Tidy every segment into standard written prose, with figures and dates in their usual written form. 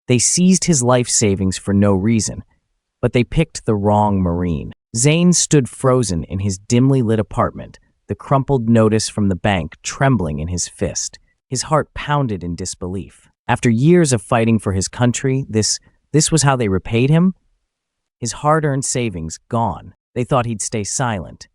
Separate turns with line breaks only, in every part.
They seized his life savings for no reason, but they picked the wrong Marine. Zane stood frozen in his dimly lit apartment, the crumpled notice from the bank trembling in his fist. His heart pounded in disbelief. After years of fighting for his country, this was how they repaid him? His hard-earned savings gone. They thought he'd stay silent.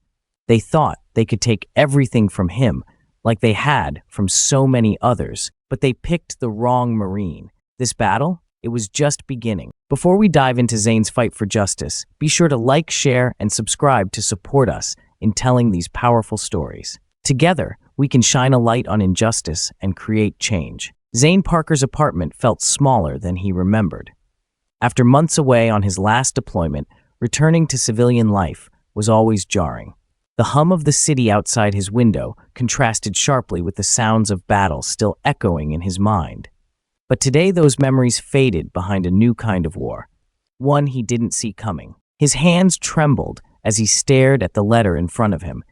They thought they could take everything from him, like they had from so many others, but they picked the wrong Marine. This battle, it was just beginning. Before we dive into Zane's fight for justice, be sure to like, share, and subscribe to support us in telling these powerful stories. Together, we can shine a light on injustice and create change. Zane Parker's apartment felt smaller than he remembered. After months away on his last deployment, returning to civilian life was always jarring. The hum of the city outside his window contrasted sharply with the sounds of battle still echoing in his mind. But today those memories faded behind a new kind of war, one he didn't see coming. His hands trembled as he stared at the letter in front of him,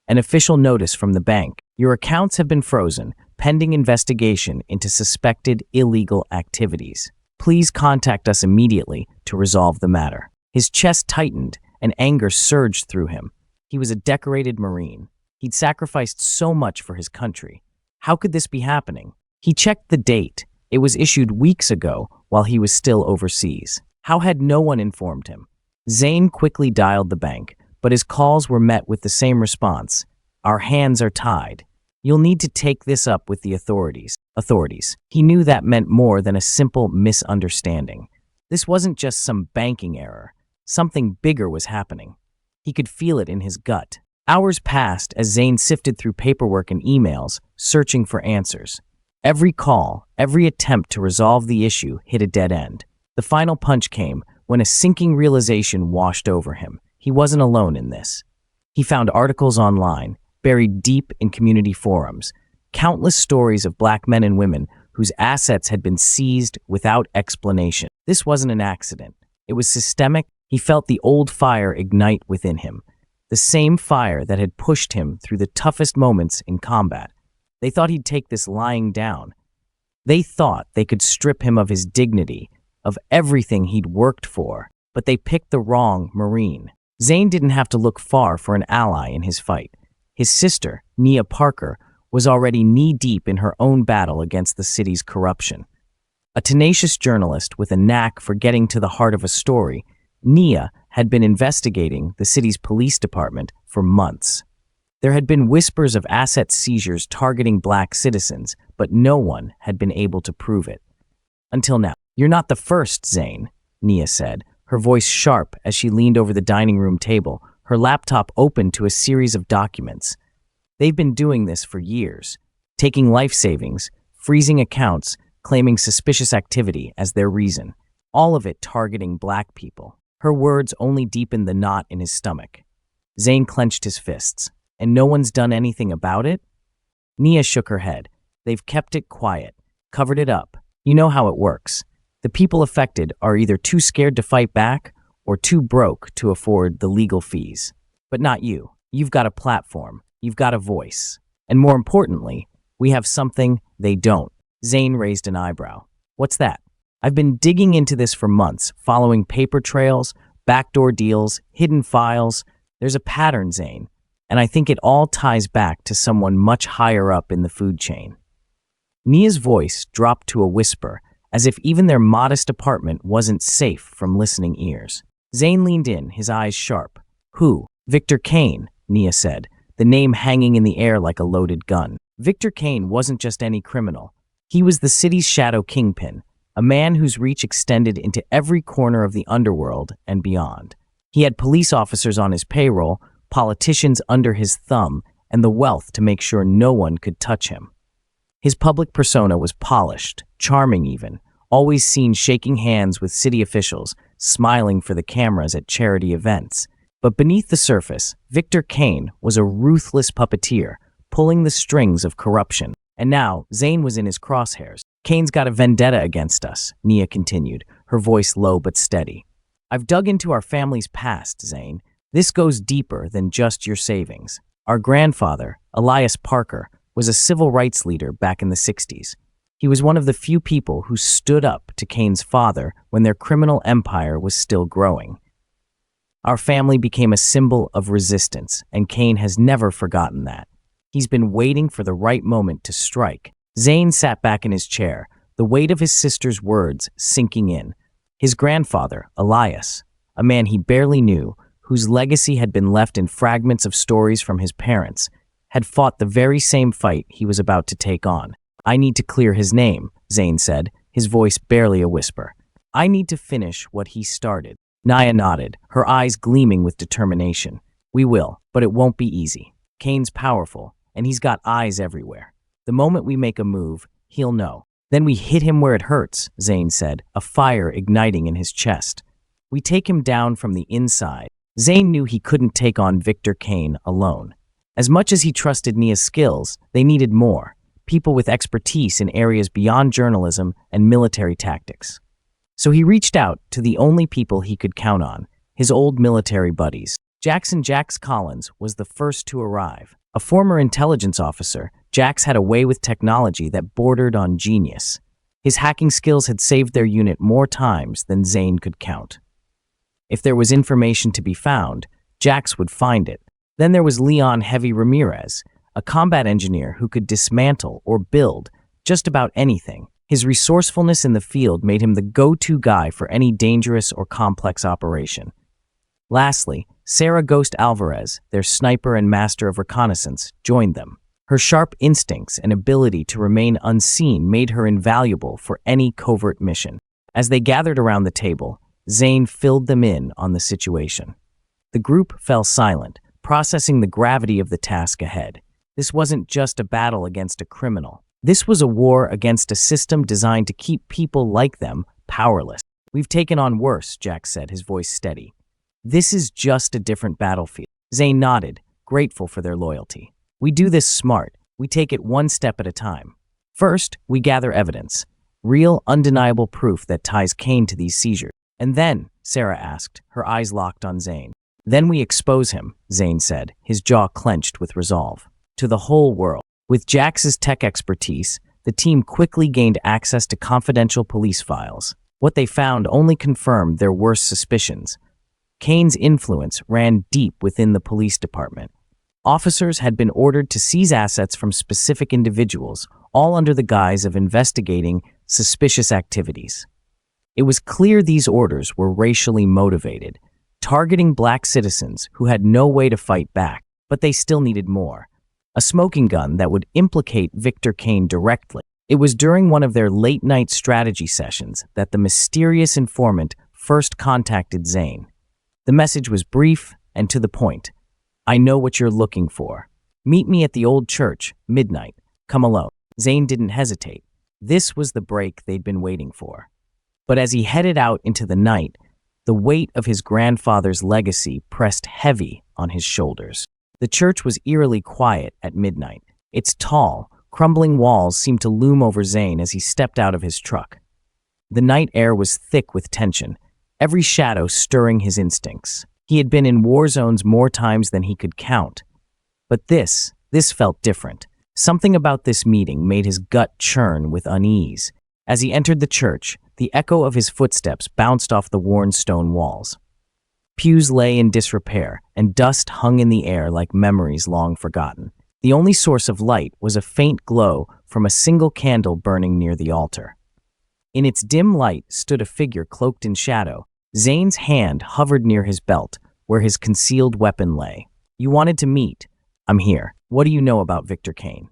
an official notice from the bank. Your accounts have been frozen, pending investigation into suspected illegal activities. Please contact us immediately to resolve the matter. His chest tightened and anger surged through him. He was a decorated Marine. He'd sacrificed so much for his country. How could this be happening? He checked the date. It was issued weeks ago while he was still overseas. How had no one informed him? Zane quickly dialed the bank, but his calls were met with the same response. Our hands are tied. You'll need to take this up with the authorities. He knew that meant more than a simple misunderstanding. This wasn't just some banking error. Something bigger was happening. He could feel it in his gut. Hours passed as Zane sifted through paperwork and emails, searching for answers. Every call, every attempt to resolve the issue hit a dead end. The final punch came when a sinking realization washed over him. He wasn't alone in this. He found articles online, buried deep in community forums, countless stories of black men and women whose assets had been seized without explanation. This wasn't an accident. It was systemic. He felt the old fire ignite within him, the same fire that had pushed him through the toughest moments in combat. They thought he'd take this lying down. They thought they could strip him of his dignity, of everything he'd worked for, but they picked the wrong Marine. Zane didn't have to look far for an ally in his fight. His sister, Nia Parker, was already knee-deep in her own battle against the city's corruption. A tenacious journalist with a knack for getting to the heart of a story, Nia had been investigating the city's police department for months. There had been whispers of asset seizures targeting black citizens, but no one had been able to prove it. Until now. You're not the first, Zane, Nia said, her voice sharp as she leaned over the dining room table, her laptop open to a series of documents. They've been doing this for years, taking life savings, freezing accounts, claiming suspicious activity as their reason, all of it targeting black people. Her words only deepened the knot in his stomach. Zane clenched his fists. And no one's done anything about it? Nia shook her head. They've kept it quiet, covered it up. You know how it works. The people affected are either too scared to fight back or too broke to afford the legal fees. But not you. You've got a platform. You've got a voice. And more importantly, we have something they don't. Zane raised an eyebrow. What's that? I've been digging into this for months, following paper trails, backdoor deals, hidden files. There's a pattern, Zane. And I think it all ties back to someone much higher up in the food chain. Nia's voice dropped to a whisper, as if even their modest apartment wasn't safe from listening ears. Zane leaned in, his eyes sharp. Who? Victor Kane, Nia said, the name hanging in the air like a loaded gun. Victor Kane wasn't just any criminal. He was the city's shadow kingpin, a man whose reach extended into every corner of the underworld and beyond. He had police officers on his payroll, politicians under his thumb, and the wealth to make sure no one could touch him. His public persona was polished, charming even, always seen shaking hands with city officials, smiling for the cameras at charity events. But beneath the surface, Victor Kane was a ruthless puppeteer, pulling the strings of corruption. And now, Zane was in his crosshairs. Kane's got a vendetta against us, Nia continued, her voice low but steady. I've dug into our family's past, Zane. This goes deeper than just your savings. Our grandfather, Elias Parker, was a civil rights leader back in the 60s. He was one of the few people who stood up to Cain's father when their criminal empire was still growing. Our family became a symbol of resistance, and Cain has never forgotten that. He's been waiting for the right moment to strike. Zane sat back in his chair, the weight of his sister's words sinking in. His grandfather, Elias, a man he barely knew, whose legacy had been left in fragments of stories from his parents, had fought the very same fight he was about to take on. "I need to clear his name," Zane said, his voice barely a whisper. "I need to finish what he started." Naya nodded, her eyes gleaming with determination. "We will, but it won't be easy. Cain's powerful, and he's got eyes everywhere. The moment we make a move, he'll know. Then we hit him where it hurts," Zane said, a fire igniting in his chest. "We take him down from the inside." Zane knew he couldn't take on Victor Cain alone. As much as he trusted Nia's skills, they needed more, people with expertise in areas beyond journalism and military tactics. So he reached out to the only people he could count on, his old military buddies. Jackson "Jax" Collins was the first to arrive. A former intelligence officer, Jax had a way with technology that bordered on genius. His hacking skills had saved their unit more times than Zane could count. If there was information to be found, Jax would find it. Then there was Leon "Heavy" Ramirez, a combat engineer who could dismantle or build just about anything. His resourcefulness in the field made him the go-to guy for any dangerous or complex operation. Lastly, Sarah "Ghost" Alvarez, their sniper and master of reconnaissance, joined them. Her sharp instincts and ability to remain unseen made her invaluable for any covert mission. As they gathered around the table, Zane filled them in on the situation. The group fell silent, processing the gravity of the task ahead. This wasn't just a battle against a criminal. This was a war against a system designed to keep people like them powerless. "We've taken on worse," Jax said, his voice steady. "This is just a different battlefield." Zane nodded, grateful for their loyalty. "We do this smart. We take it one step at a time. First, we gather evidence, real, undeniable proof that ties Cain to these seizures. And then," Sarah asked, her eyes locked on Zane. "Then we expose him," Zane said, his jaw clenched with resolve. "To the whole world." With Jax's tech expertise, the team quickly gained access to confidential police files. What they found only confirmed their worst suspicions. Cain's influence ran deep within the police department. Officers had been ordered to seize assets from specific individuals, all under the guise of investigating suspicious activities. It was clear these orders were racially motivated, targeting black citizens who had no way to fight back, but they still needed more. A smoking gun that would implicate Victor Cain directly. It was during one of their late-night strategy sessions that the mysterious informant first contacted Zane. The message was brief and to the point. "I know what you're looking for. Meet me at the old church, midnight. Come alone." Zane didn't hesitate. This was the break they'd been waiting for. But as he headed out into the night, the weight of his grandfather's legacy pressed heavy on his shoulders. The church was eerily quiet at midnight. Its tall, crumbling walls seemed to loom over Zane as he stepped out of his truck. The night air was thick with tension, every shadow stirring his instincts. He had been in war zones more times than he could count. But this felt different. Something about this meeting made his gut churn with unease. As he entered the church, the echo of his footsteps bounced off the worn stone walls. Pews lay in disrepair, and dust hung in the air like memories long forgotten. The only source of light was a faint glow from a single candle burning near the altar. In its dim light stood a figure cloaked in shadow. Zane's hand hovered near his belt, where his concealed weapon lay. "You wanted to meet. I'm here. What do you know about Victor Cain?"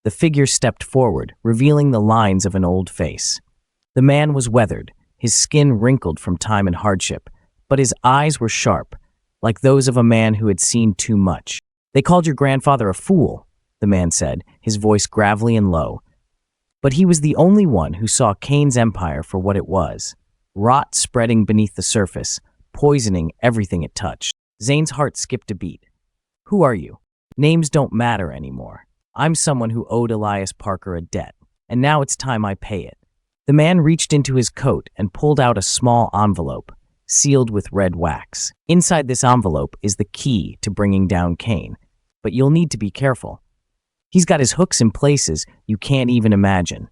The figure stepped forward, revealing the lines of an old face. The man was weathered, his skin wrinkled from time and hardship, but his eyes were sharp, like those of a man who had seen too much. "They called your grandfather a fool," the man said, his voice gravelly and low. But he was the only one who saw Cain's empire for what it was, rot spreading beneath the surface, poisoning everything it touched. Zane's heart skipped a beat. "Who are you? Names don't matter anymore. I'm someone who owed Elias Parker a debt, and now it's time I pay it." The man reached into his coat and pulled out a small envelope, sealed with red wax. "Inside this envelope is the key to bringing down Cain, but you'll need to be careful. He's got his hooks in places you can't even imagine.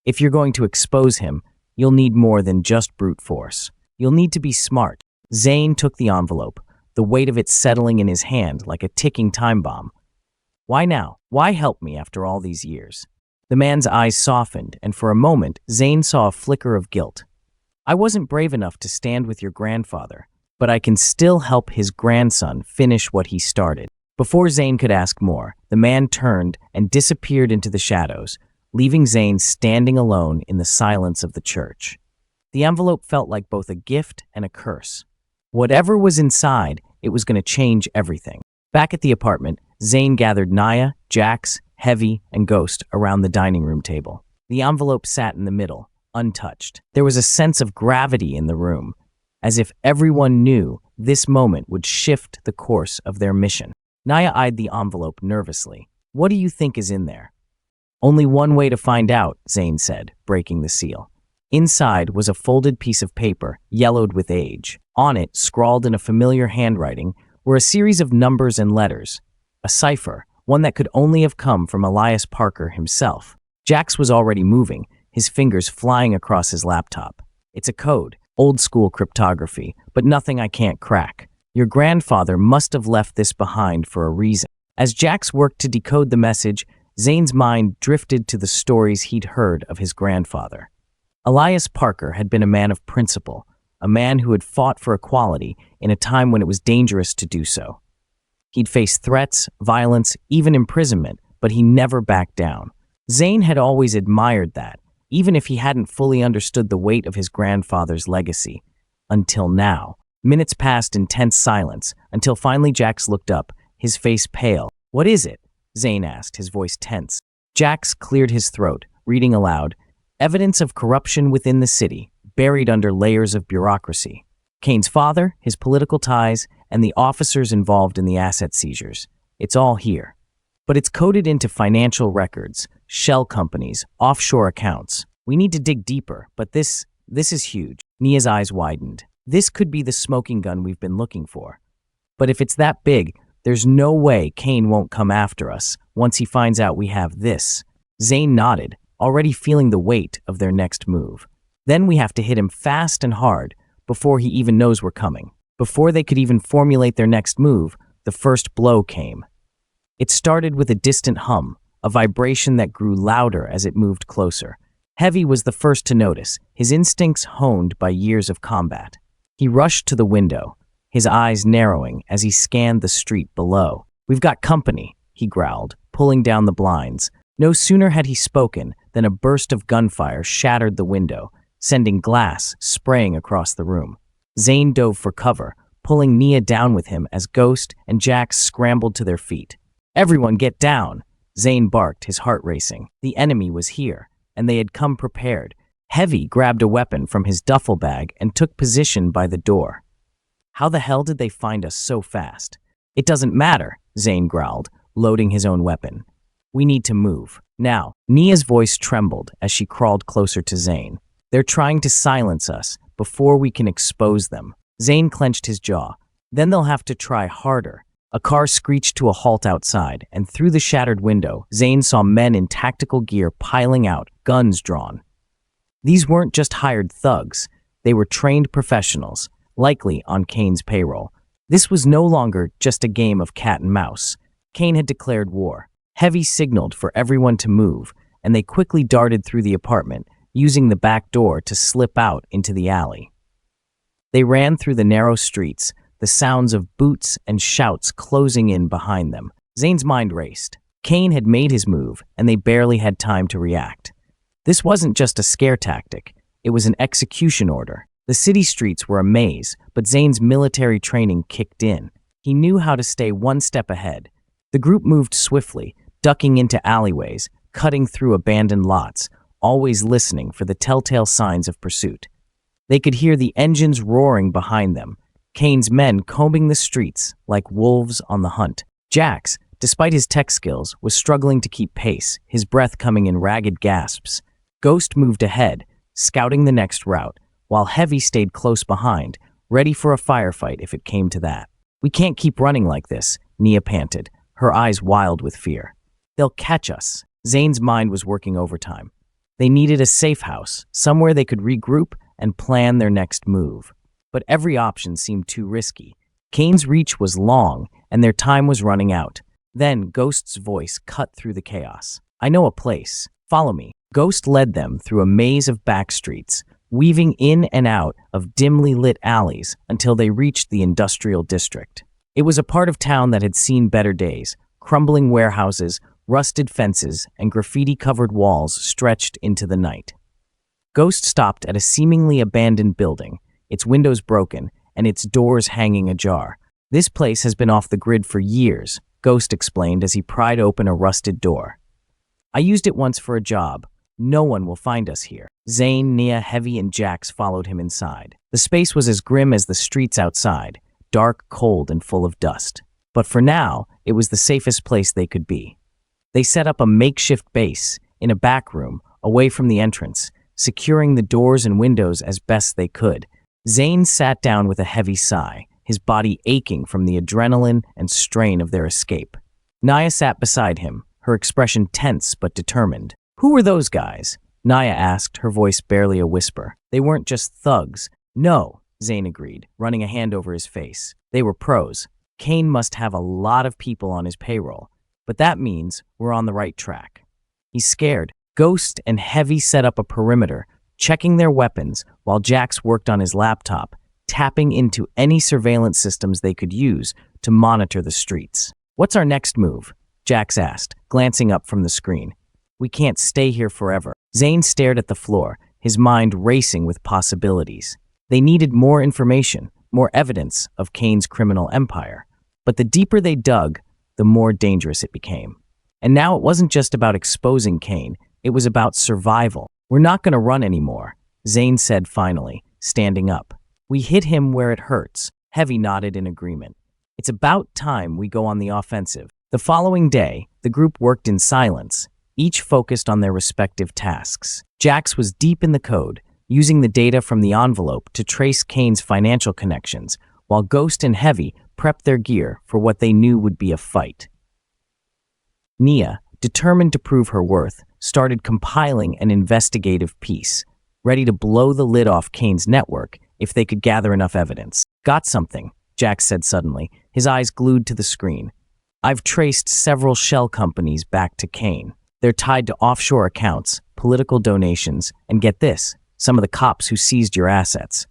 If you're going to expose him, you'll need more than just brute force. You'll need to be smart. Zane took the envelope, the weight of it settling in his hand like a ticking time bomb. Why now? Why help me after all these years? The man's eyes softened, and for a moment, Zane saw a flicker of guilt. I wasn't brave enough to stand with your grandfather, but I can still help his grandson finish what he started. Before Zane could ask more, the man turned and disappeared into the shadows, leaving Zane standing alone in the silence of the church. The envelope felt like both a gift and a curse. Whatever was inside, it was going to change everything. Back at the apartment, Zane gathered Naya, Jax, Heavy, and Ghost around the dining room table. The envelope sat in the middle, untouched. There was a sense of gravity in the room, as if everyone knew this moment would shift the course of their mission. Naya eyed the envelope nervously. What do you think is in there? Only one way to find out, Zane said, breaking the seal. Inside was a folded piece of paper, yellowed with age. On it, scrawled in a familiar handwriting, were a series of numbers and letters. A cipher, one that could only have come from Elias Parker himself. Jax was already moving, his fingers flying across his laptop. It's a code, old-school cryptography, but nothing I can't crack. Your grandfather must have left this behind for a reason. As Jax worked to decode the message, Zane's mind drifted to the stories he'd heard of his grandfather. Elias Parker had been a man of principle, a man who had fought for equality in a time when it was dangerous to do so. He'd faced threats, violence, even imprisonment, but he never backed down. Zane had always admired that, even if he hadn't fully understood the weight of his grandfather's legacy. Until now. Minutes passed in tense silence, until finally Jax looked up, his face pale. What is it? Zane asked, his voice tense. Jax cleared his throat, reading aloud, evidence of corruption within the city, buried under layers of bureaucracy. Kane's father, his political ties, and the officers involved in the asset seizures. It's all here. But it's coded into financial records, shell companies, offshore accounts. We need to dig deeper, but this is huge. Nia's eyes widened. This could be the smoking gun we've been looking for. But if it's that big, there's no way Kane won't come after us once he finds out we have this. Zane nodded, already feeling the weight of their next move. Then we have to hit him fast and hard before he even knows we're coming. Before they could even formulate their next move, the first blow came. It started with a distant hum, a vibration that grew louder as it moved closer. Heavy was the first to notice, his instincts honed by years of combat. He rushed to the window, his eyes narrowing as he scanned the street below. We've got company, he growled, pulling down the blinds. No sooner had he spoken than a burst of gunfire shattered the window, sending glass spraying across the room. Zane dove for cover, pulling Nia down with him as Ghost and Jax scrambled to their feet. Everyone get down! Zane barked, his heart racing. The enemy was here, and they had come prepared. Heavy grabbed a weapon from his duffel bag and took position by the door. How the hell did they find us so fast? It doesn't matter, Zane growled, loading his own weapon. We need to move. Now, Nia's voice trembled as she crawled closer to Zane. They're trying to silence us before we can expose them. Zane clenched his jaw. Then they'll have to try harder. A car screeched to a halt outside, and through the shattered window, Zane saw men in tactical gear piling out, guns drawn. These weren't just hired thugs. They were trained professionals, likely on Kane's payroll. This was no longer just a game of cat and mouse. Kane had declared war. Heavy signaled for everyone to move, and they quickly darted through the apartment, using the back door to slip out into the alley. They ran through the narrow streets, the sounds of boots and shouts closing in behind them. Zane's mind raced. Kane had made his move, and they barely had time to react. This wasn't just a scare tactic. It was an execution order. The city streets were a maze, but Zane's military training kicked in. He knew how to stay one step ahead. The group moved swiftly, ducking into alleyways, cutting through abandoned lots, always listening for the telltale signs of pursuit. They could hear the engines roaring behind them, Kane's men combing the streets like wolves on the hunt. Jax, despite his tech skills, was struggling to keep pace, his breath coming in ragged gasps. Ghost moved ahead, scouting the next route, while Heavy stayed close behind, ready for a firefight if it came to that. We can't keep running like this, Nia panted, her eyes wild with fear. They'll catch us. Zane's mind was working overtime. They needed a safe house, somewhere they could regroup and plan their next move. But every option seemed too risky. Kane's reach was long, and their time was running out. Then Ghost's voice cut through the chaos. "I know a place. Follow me." Ghost led them through a maze of back streets, weaving in and out of dimly lit alleys until they reached the industrial district. It was a part of town that had seen better days. Crumbling warehouses, rusted fences, and graffiti-covered walls stretched into the night. Ghost stopped at a seemingly abandoned building, its windows broken and its doors hanging ajar. "This place has been off the grid for years," Ghost explained as he pried open a rusted door. "I used it once for a job. No one will find us here." Zane, Nia, Heavy, and Jax followed him inside. The space was as grim as the streets outside, dark, cold, and full of dust. But for now, it was the safest place they could be. They set up a makeshift base in a back room, away from the entrance, securing the doors and windows as best they could. Zane sat down with a heavy sigh, his body aching from the adrenaline and strain of their escape. Nia sat beside him, her expression tense but determined. "Who were those guys?" Nia asked, her voice barely a whisper. "They weren't just thugs." "No," Zane agreed, running a hand over his face. "They were pros. Kane must have a lot of people on his payroll, but that means we're on the right track." He's scared. Ghost and Heavy set up a perimeter, checking their weapons while Jax worked on his laptop, tapping into any surveillance systems they could use to monitor the streets. "What's our next move?" Jax asked, glancing up from the screen. "We can't stay here forever." Zane stared at the floor, his mind racing with possibilities. They needed more information, more evidence of Kane's criminal empire. But the deeper they dug, the more dangerous it became. And now it wasn't just about exposing Kane, it was about survival. "We're not going to run anymore," Zane said finally, standing up. "We hit him where it hurts." Heavy nodded in agreement. "It's about time we go on the offensive." The following day, the group worked in silence, each focused on their respective tasks. Jax was deep in the code, using the data from the envelope to trace Kane's financial connections, while Ghost and Heavy prepped their gear for what they knew would be a fight. Nia, determined to prove her worth, started compiling an investigative piece, ready to blow the lid off Kane's network if they could gather enough evidence. "Got something," Jax said suddenly, his eyes glued to the screen. "I've traced several shell companies back to Kane. They're tied to offshore accounts, political donations, and get this, some of the cops who seized your assets."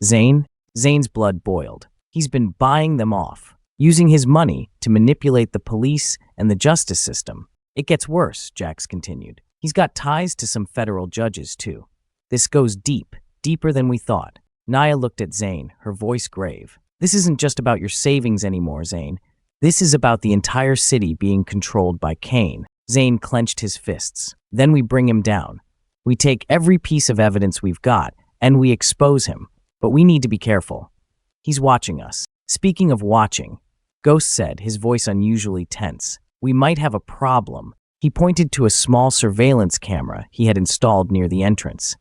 Zane's blood boiled. He's been buying them off, using his money to manipulate the police and the justice system. "It gets worse," Jax continued. "He's got ties to some federal judges, too. This goes deep, deeper than we thought." Nia looked at Zane, her voice grave. "This isn't just about your savings anymore, Zane. This is about the entire city being controlled by Kane." Zane clenched his fists. "Then we bring him down. We take every piece of evidence we've got, and we expose him. But we need to be careful. He's watching us." "Speaking of watching," Ghost said, his voice unusually tense, "we might have a problem." He pointed to a small surveillance camera he had installed near the entrance.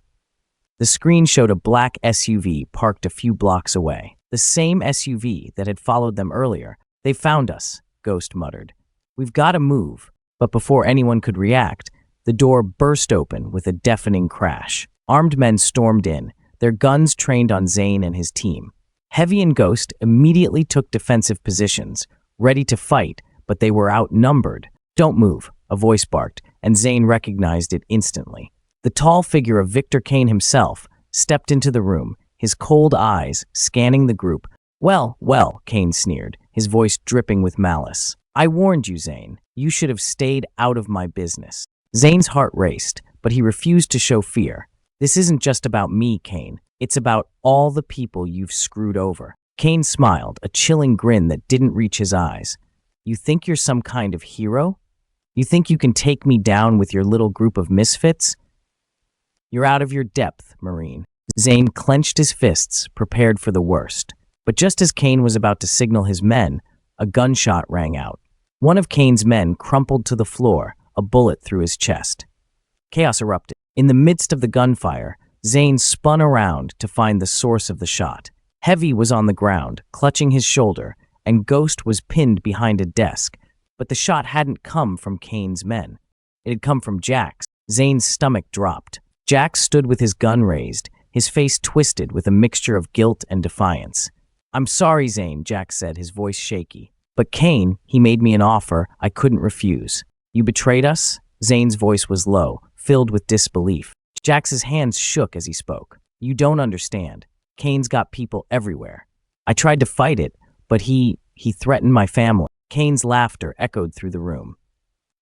The screen showed a black SUV parked a few blocks away. "The same SUV that had followed them earlier. They found us," Ghost muttered. "We've got to move." But before anyone could react, the door burst open with a deafening crash. Armed men stormed in, their guns trained on Zane and his team. Heavy and Ghost immediately took defensive positions, ready to fight, but they were outnumbered. "Don't move," a voice barked, and Zane recognized it instantly. The tall figure of Victor Kane himself stepped into the room, his cold eyes scanning the group. Well, Kane sneered, his voice dripping with malice. "I warned you, Zane. You should have stayed out of my business." Zane's heart raced, but he refused to show fear. "This isn't just about me, Kane. It's about all the people you've screwed over." Kane smiled, a chilling grin that didn't reach his eyes. "You think you're some kind of hero? You think you can take me down with your little group of misfits? You're out of your depth, Marine." Zane clenched his fists, prepared for the worst. But just as Kane was about to signal his men, a gunshot rang out. One of Kane's men crumpled to the floor, a bullet through his chest. Chaos erupted. In the midst of the gunfire, Zane spun around to find the source of the shot. Heavy was on the ground, clutching his shoulder, and Ghost was pinned behind a desk. But the shot hadn't come from Kane's men. It had come from Jax. Zane's stomach dropped. Jax stood with his gun raised, his face twisted with a mixture of guilt and defiance. "I'm sorry, Zane," Jax said, his voice shaky. "But Kane, he made me an offer I couldn't refuse." "You betrayed us?" Zane's voice was low, filled with disbelief. Jax's hands shook as he spoke. "You don't understand. Kane's got people everywhere. I tried to fight it, but he threatened my family." Kane's laughter echoed through the room.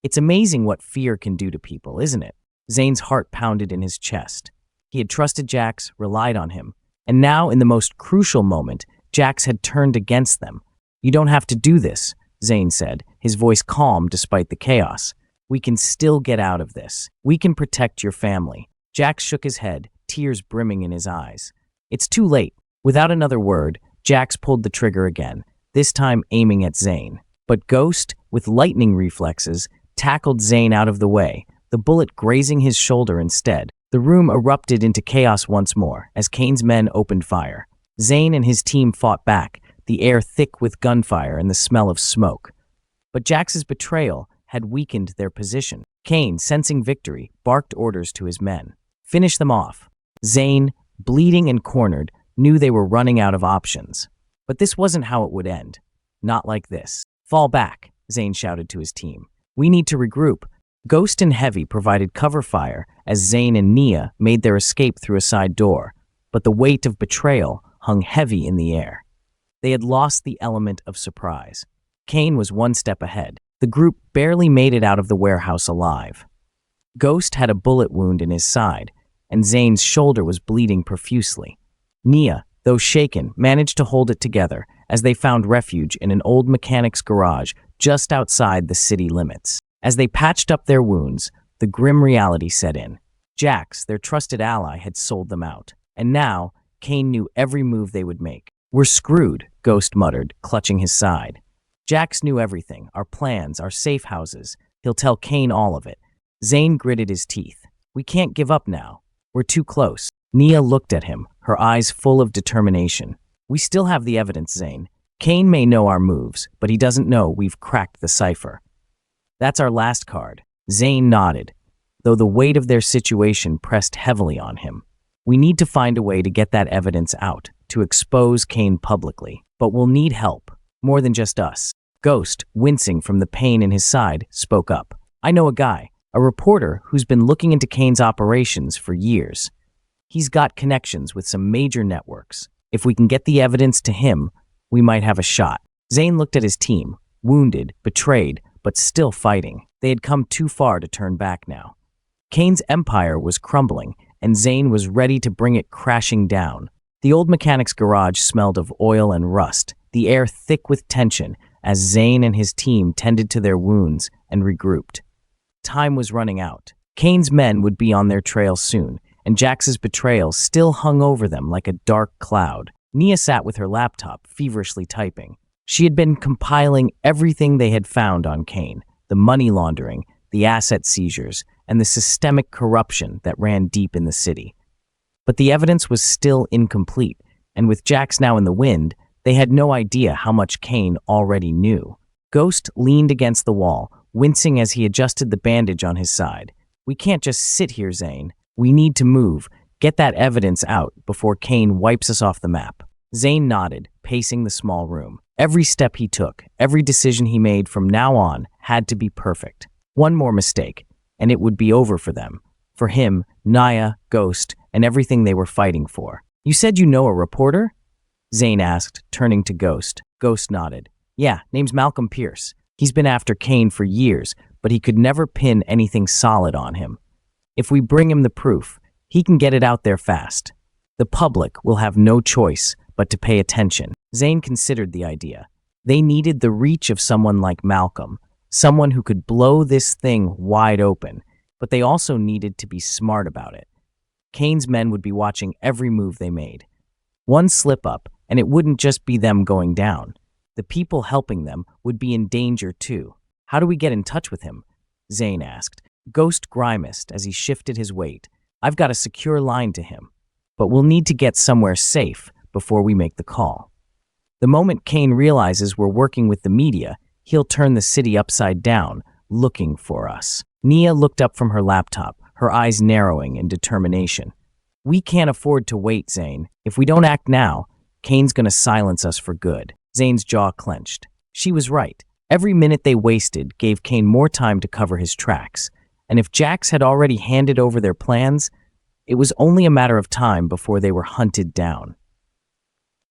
"It's amazing what fear can do to people, isn't it?" Zane's heart pounded in his chest. He had trusted Jax, relied on him, and now, in the most crucial moment, Jax had turned against them. "You don't have to do this," Zane said, his voice calm despite the chaos. "We can still get out of this. We can protect your family." Jax shook his head, tears brimming in his eyes. "It's too late." Without another word, Jax pulled the trigger again, this time aiming at Zane. But Ghost, with lightning reflexes, tackled Zane out of the way, the bullet grazing his shoulder instead. The room erupted into chaos once more as Kane's men opened fire. Zane and his team fought back, the air thick with gunfire and the smell of smoke. But Jax's betrayal had weakened their position. Kane, sensing victory, barked orders to his men. "Finish them off." Zane, bleeding and cornered, knew they were running out of options. But this wasn't how it would end. Not like this. "Fall back," Zane shouted to his team. "We need to regroup." Ghost and Heavy provided cover fire as Zane and Nia made their escape through a side door, but the weight of betrayal hung heavy in the air. They had lost the element of surprise. Kane was one step ahead. The group barely made it out of the warehouse alive. Ghost had a bullet wound in his side, and Zane's shoulder was bleeding profusely. Nia, though shaken, managed to hold it together as they found refuge in an old mechanic's garage just outside the city limits. As they patched up their wounds, the grim reality set in. Jax, their trusted ally, had sold them out. And now, Kane knew every move they would make. "We're screwed," Ghost muttered, clutching his side. Jax knew everything, our plans, our safe houses. He'll tell Kane all of it. Zane gritted his teeth. "We can't give up now. We're too close." Nia looked at him, her eyes full of determination. "We still have the evidence, Zane. Kane may know our moves, but he doesn't know we've cracked the cipher. That's our last card." Zane nodded, though the weight of their situation pressed heavily on him. "We need to find a way to get that evidence out, to expose Kane publicly. But we'll need help, more than just us." Ghost, wincing from the pain in his side, spoke up. "I know a guy, a reporter who's been looking into Kane's operations for years. He's got connections with some major networks. If we can get the evidence to him, we might have a shot." Zane looked at his team, wounded, betrayed, but still fighting. They had come too far to turn back now. Kane's empire was crumbling, and Zane was ready to bring it crashing down. The old mechanic's garage smelled of oil and rust, the air thick with tension as Zane and his team tended to their wounds and regrouped. Time was running out. Kane's men would be on their trail soon, and Jax's betrayal still hung over them like a dark cloud. Nia sat with her laptop, feverishly typing. She had been compiling everything they had found on Kane, the money laundering, the asset seizures, and the systemic corruption that ran deep in the city. But the evidence was still incomplete, and with Jax now in the wind, they had no idea how much Kane already knew. Ghost leaned against the wall, wincing as he adjusted the bandage on his side. "We can't just sit here, Zane. We need to move, get that evidence out before Kane wipes us off the map." Zane nodded, pacing the small room. Every step he took, every decision he made from now on had to be perfect. One more mistake, and it would be over for them. For him, Nia, Ghost, and everything they were fighting for. "You said you know a reporter?" Zane asked, turning to Ghost. Ghost nodded. "Yeah, name's Malcolm Pierce. He's been after Kane for years, but he could never pin anything solid on him. If we bring him the proof, he can get it out there fast. The public will have no choice but to pay attention." Zane considered the idea. They needed the reach of someone like Malcolm, someone who could blow this thing wide open, but they also needed to be smart about it. Kane's men would be watching every move they made. One slip-up, and it wouldn't just be them going down. The people helping them would be in danger too. "How do we get in touch with him?" Zane asked. Ghost grimaced as he shifted his weight. "I've got a secure line to him, but we'll need to get somewhere safe before we make the call. The moment Kane realizes we're working with the media, he'll turn the city upside down, looking for us." Nia looked up from her laptop, her eyes narrowing in determination. "We can't afford to wait, Zane. If we don't act now, Kane's gonna silence us for good." Zane's jaw clenched. She was right. Every minute they wasted gave Kane more time to cover his tracks, and if Jax had already handed over their plans, it was only a matter of time before they were hunted down.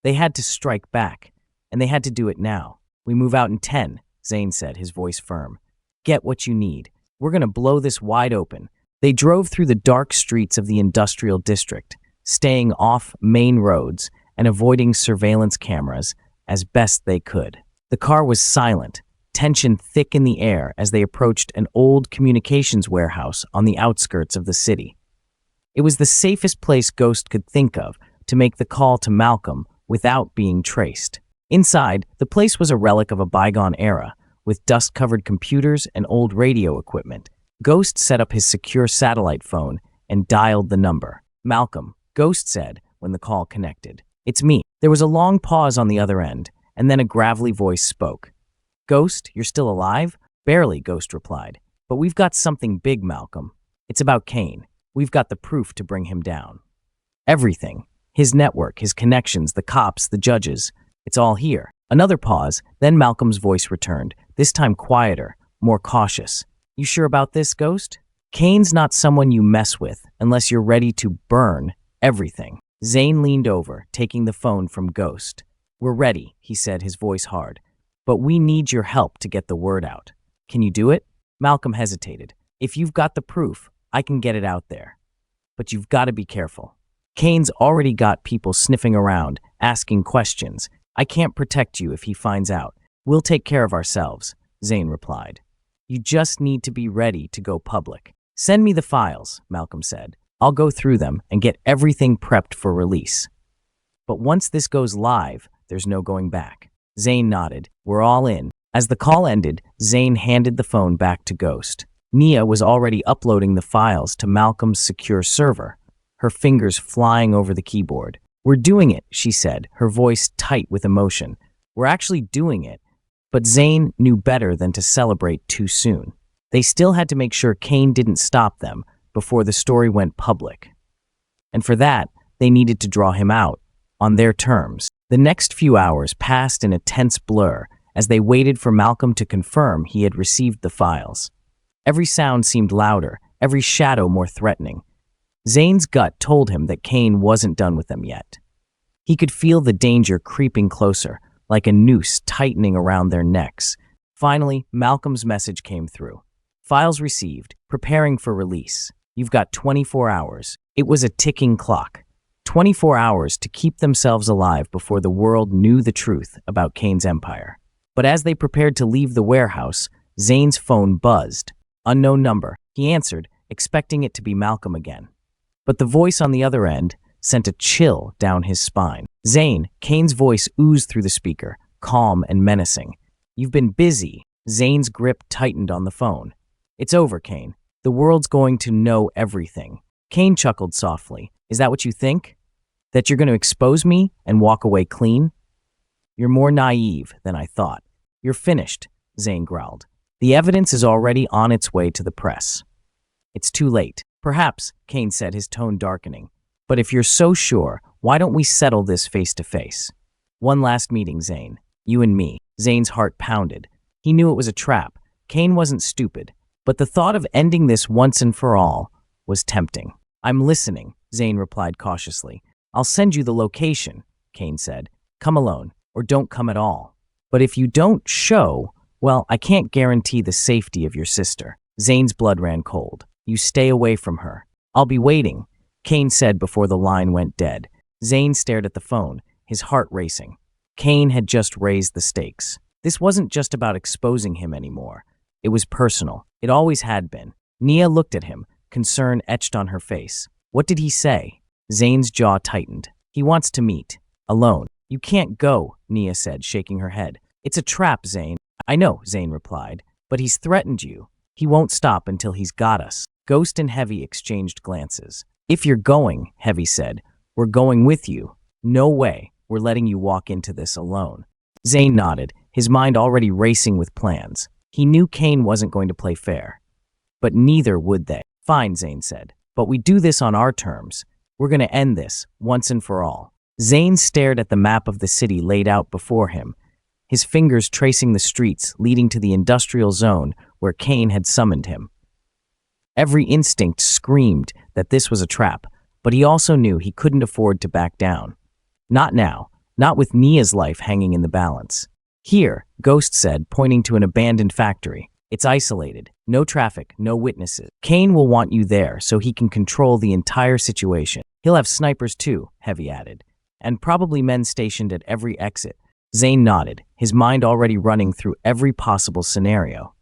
They had to strike back, and they had to do it now. "We move out in 10, Zane said, his voice firm. "Get what you need. We're gonna blow this wide open." They drove through the dark streets of the industrial district, staying off main roads and avoiding surveillance cameras as best they could. The car was silent, tension thick in the air as they approached an old communications warehouse on the outskirts of the city. It was the safest place Ghost could think of to make the call to Malcolm without being traced. Inside, the place was a relic of a bygone era, with dust-covered computers and old radio equipment. Ghost set up his secure satellite phone and dialed the number. "Malcolm," Ghost said when the call connected. "It's me." There was a long pause on the other end, and then a gravelly voice spoke. "Ghost, you're still alive?" "Barely," Ghost replied. "But we've got something big, Malcolm. It's about Kane. We've got the proof to bring him down. Everything. His network, his connections, the cops, the judges. It's all here." Another pause, then Malcolm's voice returned, this time quieter, more cautious. "You sure about this, Ghost? Kane's not someone you mess with unless you're ready to burn everything." Zane leaned over, taking the phone from Ghost. "We're ready," he said, his voice hard. "But we need your help to get the word out. Can you do it?" Malcolm hesitated. "If you've got the proof, I can get it out there. But you've got to be careful. Kane's already got people sniffing around, asking questions. I can't protect you if he finds out. We'll take care of ourselves," Zane replied. "You just need to be ready to go public." "Send me the files," Malcolm said. "I'll go through them and get everything prepped for release. But once this goes live, there's no going back." Zane nodded. "We're all in." As the call ended, Zane handed the phone back to Ghost. Nia was already uploading the files to Malcolm's secure server, her fingers flying over the keyboard. "We're doing it," she said, her voice tight with emotion. "We're actually doing it." But Zane knew better than to celebrate too soon. They still had to make sure Kane didn't stop them before the story went public. And for that, they needed to draw him out, on their terms. The next few hours passed in a tense blur as they waited for Malcolm to confirm he had received the files. Every sound seemed louder, every shadow more threatening. Zane's gut told him that Kane wasn't done with them yet. He could feel the danger creeping closer, like a noose tightening around their necks. Finally, Malcolm's message came through. "Files received, preparing for release. You've got 24 hours. It was a ticking clock. 24 hours to keep themselves alive before the world knew the truth about Kane's empire. But as they prepared to leave the warehouse, Zane's phone buzzed. Unknown number. He answered, expecting it to be Malcolm again. But the voice on the other end sent a chill down his spine. "Zane," Kane's voice oozed through the speaker, calm and menacing. "You've been busy." Zane's grip tightened on the phone. "It's over, Kane. The world's going to know everything." Kane chuckled softly. "Is that what you think? That you're going to expose me and walk away clean? You're more naive than I thought." "You're finished," Zane growled. "The evidence is already on its way to the press." "It's too late." "Perhaps," Kane said, his tone darkening. "But if you're so sure, why don't we settle this face to face? One last meeting, Zane. You and me." Zane's heart pounded. He knew it was a trap. Kane wasn't stupid. But the thought of ending this once and for all was tempting. "I'm listening," Zane replied cautiously. "I'll send you the location," Kane said. "Come alone, or don't come at all. But if you don't show, well, I can't guarantee the safety of your sister." Zane's blood ran cold. "You stay away from her. I'll be waiting," Kane said before the line went dead. Zane stared at the phone, his heart racing. Kane had just raised the stakes. This wasn't just about exposing him anymore. It was personal. It always had been. Nia looked at him, concern etched on her face. "What did he say?" Zane's jaw tightened. "He wants to meet. Alone." "You can't go," Nia said, shaking her head. "It's a trap, Zane." "I know," Zane replied. "But he's threatened you. He won't stop until he's got us." Ghost and Heavy exchanged glances. "If you're going," Heavy said, "we're going with you. No way we're letting you walk into this alone." Zane nodded, his mind already racing with plans. He knew Kane wasn't going to play fair. But neither would they. Fine, Zane said. But we do this on our terms. We're going to end this, once and for all. Zane stared at the map of the city laid out before him, his fingers tracing the streets leading to the industrial zone where Kane had summoned him. Every instinct screamed that this was a trap, but he also knew he couldn't afford to back down. Not now, not with Nia's life hanging in the balance. Here, Ghost said, pointing to an abandoned factory. It's isolated, no traffic, no witnesses. Kane will want you there so he can control the entire situation. He'll have snipers too, Heavy added, and probably men stationed at every exit. Zane nodded, his mind already running through every possible scenario.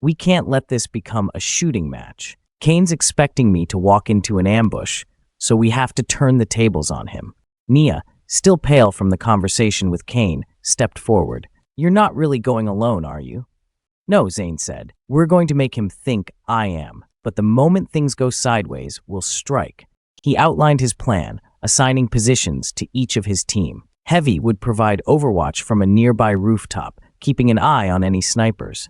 We can't let this become a shooting match. Kane's expecting me to walk into an ambush, so we have to turn the tables on him. Nia, still pale from the conversation with Kane, stepped forward. You're not really going alone, are you? No, Zane said. We're going to make him think I am, but the moment things go sideways, we'll strike. He outlined his plan, assigning positions to each of his team. Heavy would provide overwatch from a nearby rooftop, keeping an eye on any snipers.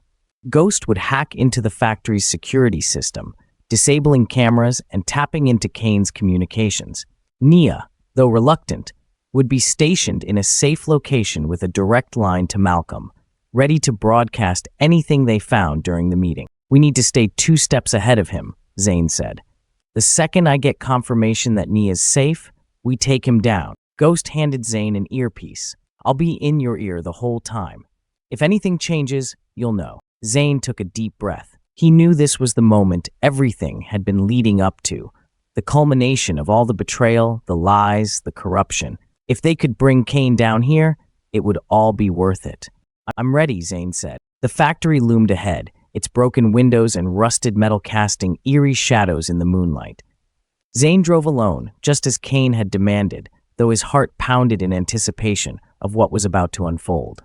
Ghost would hack into the factory's security system, disabling cameras and tapping into Kane's communications. Nia, though reluctant, would be stationed in a safe location with a direct line to Malcolm, ready to broadcast anything they found during the meeting. We need to stay 2 steps ahead of him, Zane said. The second I get confirmation that Nia's safe, we take him down. Ghost handed Zane an earpiece. I'll be in your ear the whole time. If anything changes, you'll know. Zane took a deep breath. He knew this was the moment everything had been leading up to, the culmination of all the betrayal, the lies, the corruption. If they could bring Kane down here, it would all be worth it. I'm ready, Zane said. The factory loomed ahead, its broken windows and rusted metal casting eerie shadows in the moonlight. Zane drove alone, just as Kane had demanded, though his heart pounded in anticipation of what was about to unfold.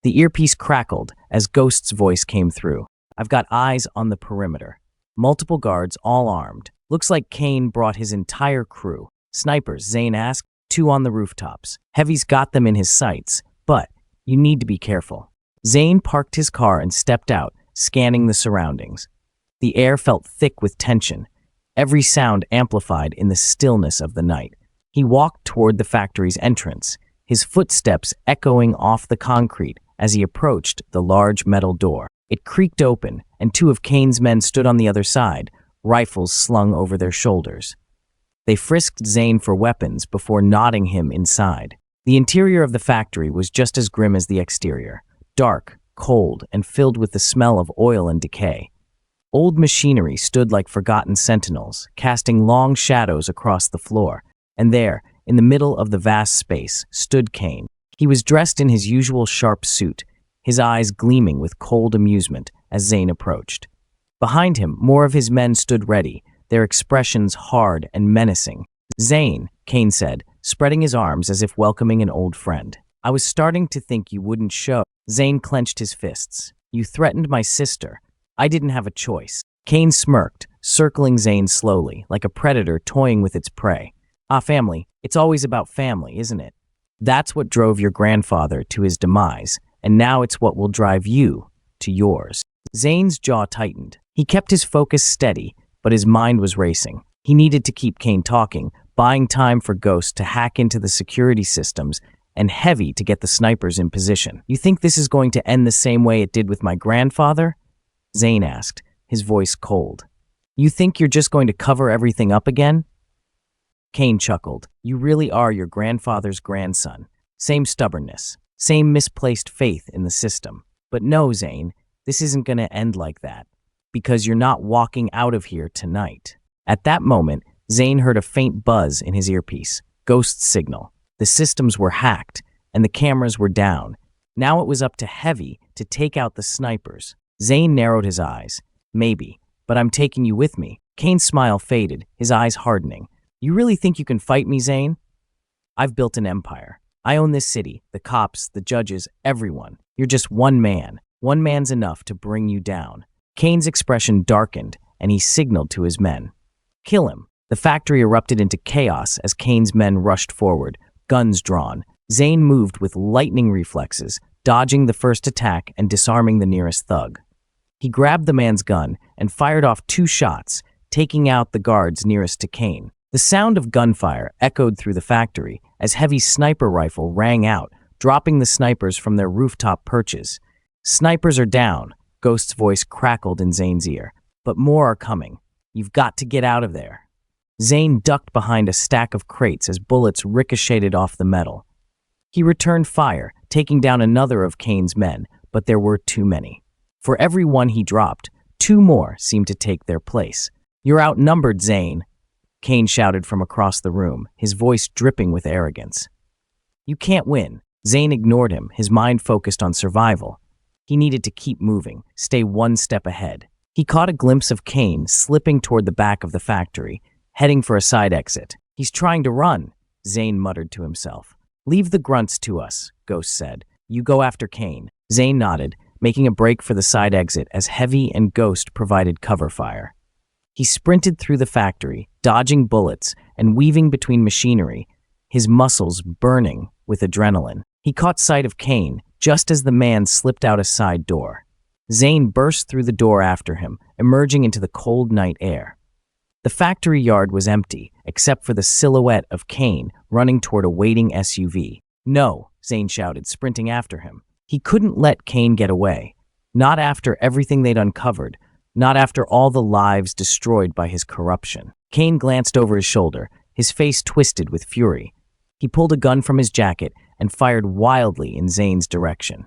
The earpiece crackled as Ghost's voice came through. I've got eyes on the perimeter. Multiple guards, all armed. Looks like Kane brought his entire crew. Snipers, Zane asked, 2 on the rooftops. Heavy's got them in his sights, but you need to be careful. Zane parked his car and stepped out, scanning the surroundings. The air felt thick with tension, every sound amplified in the stillness of the night. He walked toward the factory's entrance, his footsteps echoing off the concrete as he approached the large metal door. It creaked open, and 2 of Kane's men stood on the other side, rifles slung over their shoulders. They frisked Zane for weapons before nodding him inside. The interior of the factory was just as grim as the exterior, dark, cold, and filled with the smell of oil and decay. Old machinery stood like forgotten sentinels, casting long shadows across the floor, and there, in the middle of the vast space, stood Kane. He was dressed in his usual sharp suit, his eyes gleaming with cold amusement as Zane approached. Behind him, more of his men stood ready, their expressions hard and menacing. Zane, Kane said, spreading his arms as if welcoming an old friend. I was starting to think you wouldn't show. Zane clenched his fists. You threatened my sister. I didn't have a choice. Kane smirked, circling Zane slowly, like a predator toying with its prey. Family. It's always about family, isn't it? That's what drove your grandfather to his demise, and now it's what will drive you to yours. Zane's jaw tightened. He kept his focus steady, but his mind was racing. He needed to keep Kane talking, buying time for Ghost to hack into the security systems and Heavy to get the snipers in position. You think this is going to end the same way it did with my grandfather? Zane asked, his voice cold. You think you're just going to cover everything up again? Kane chuckled. You really are your grandfather's grandson. Same stubbornness, same misplaced faith in the system. But no, Zane, this isn't going to end like that, because you're not walking out of here tonight. At that moment, Zane heard a faint buzz in his earpiece. Ghost's signal. The systems were hacked, and the cameras were down. Now it was up to Heavy to take out the snipers. Zane narrowed his eyes. Maybe, but I'm taking you with me. Kane's smile faded, his eyes hardening. You really think you can fight me, Zane? I've built an empire. I own this city, the cops, the judges, everyone. You're just one man. One man's enough to bring you down. Kane's expression darkened, and he signaled to his men. Kill him. The factory erupted into chaos as Kane's men rushed forward, guns drawn. Zane moved with lightning reflexes, dodging the first attack and disarming the nearest thug. He grabbed the man's gun and fired off 2 shots, taking out the guards nearest to Kane. The sound of gunfire echoed through the factory as Heavy's sniper rifle rang out, dropping the snipers from their rooftop perches. "Snipers are down," Ghost's voice crackled in Zane's ear. "But more are coming. You've got to get out of there." Zane ducked behind a stack of crates as bullets ricocheted off the metal. He returned fire, taking down another of Kane's men, but there were too many. For every one he dropped, two more seemed to take their place. "You're outnumbered, Zane," Kane shouted from across the room, his voice dripping with arrogance. "You can't win." Zane ignored him, his mind focused on survival. He needed to keep moving, stay one step ahead. He caught a glimpse of Kane slipping toward the back of the factory, heading for a side exit. "He's trying to run," Zane muttered to himself. "Leave the grunts to us," Ghost said. "You go after Kane." Zane nodded, making a break for the side exit as Heavy and Ghost provided cover fire. He sprinted through the factory, dodging bullets and weaving between machinery, his muscles burning with adrenaline. He caught sight of Kane just as the man slipped out a side door. Zane burst through the door after him, emerging into the cold night air. The factory yard was empty, except for the silhouette of Kane running toward a waiting SUV. "No," Zane shouted, sprinting after him. He couldn't let Kane get away. Not after everything they'd uncovered, not after all the lives destroyed by his corruption. Kane glanced over his shoulder, his face twisted with fury. He pulled a gun from his jacket and fired wildly in Zane's direction.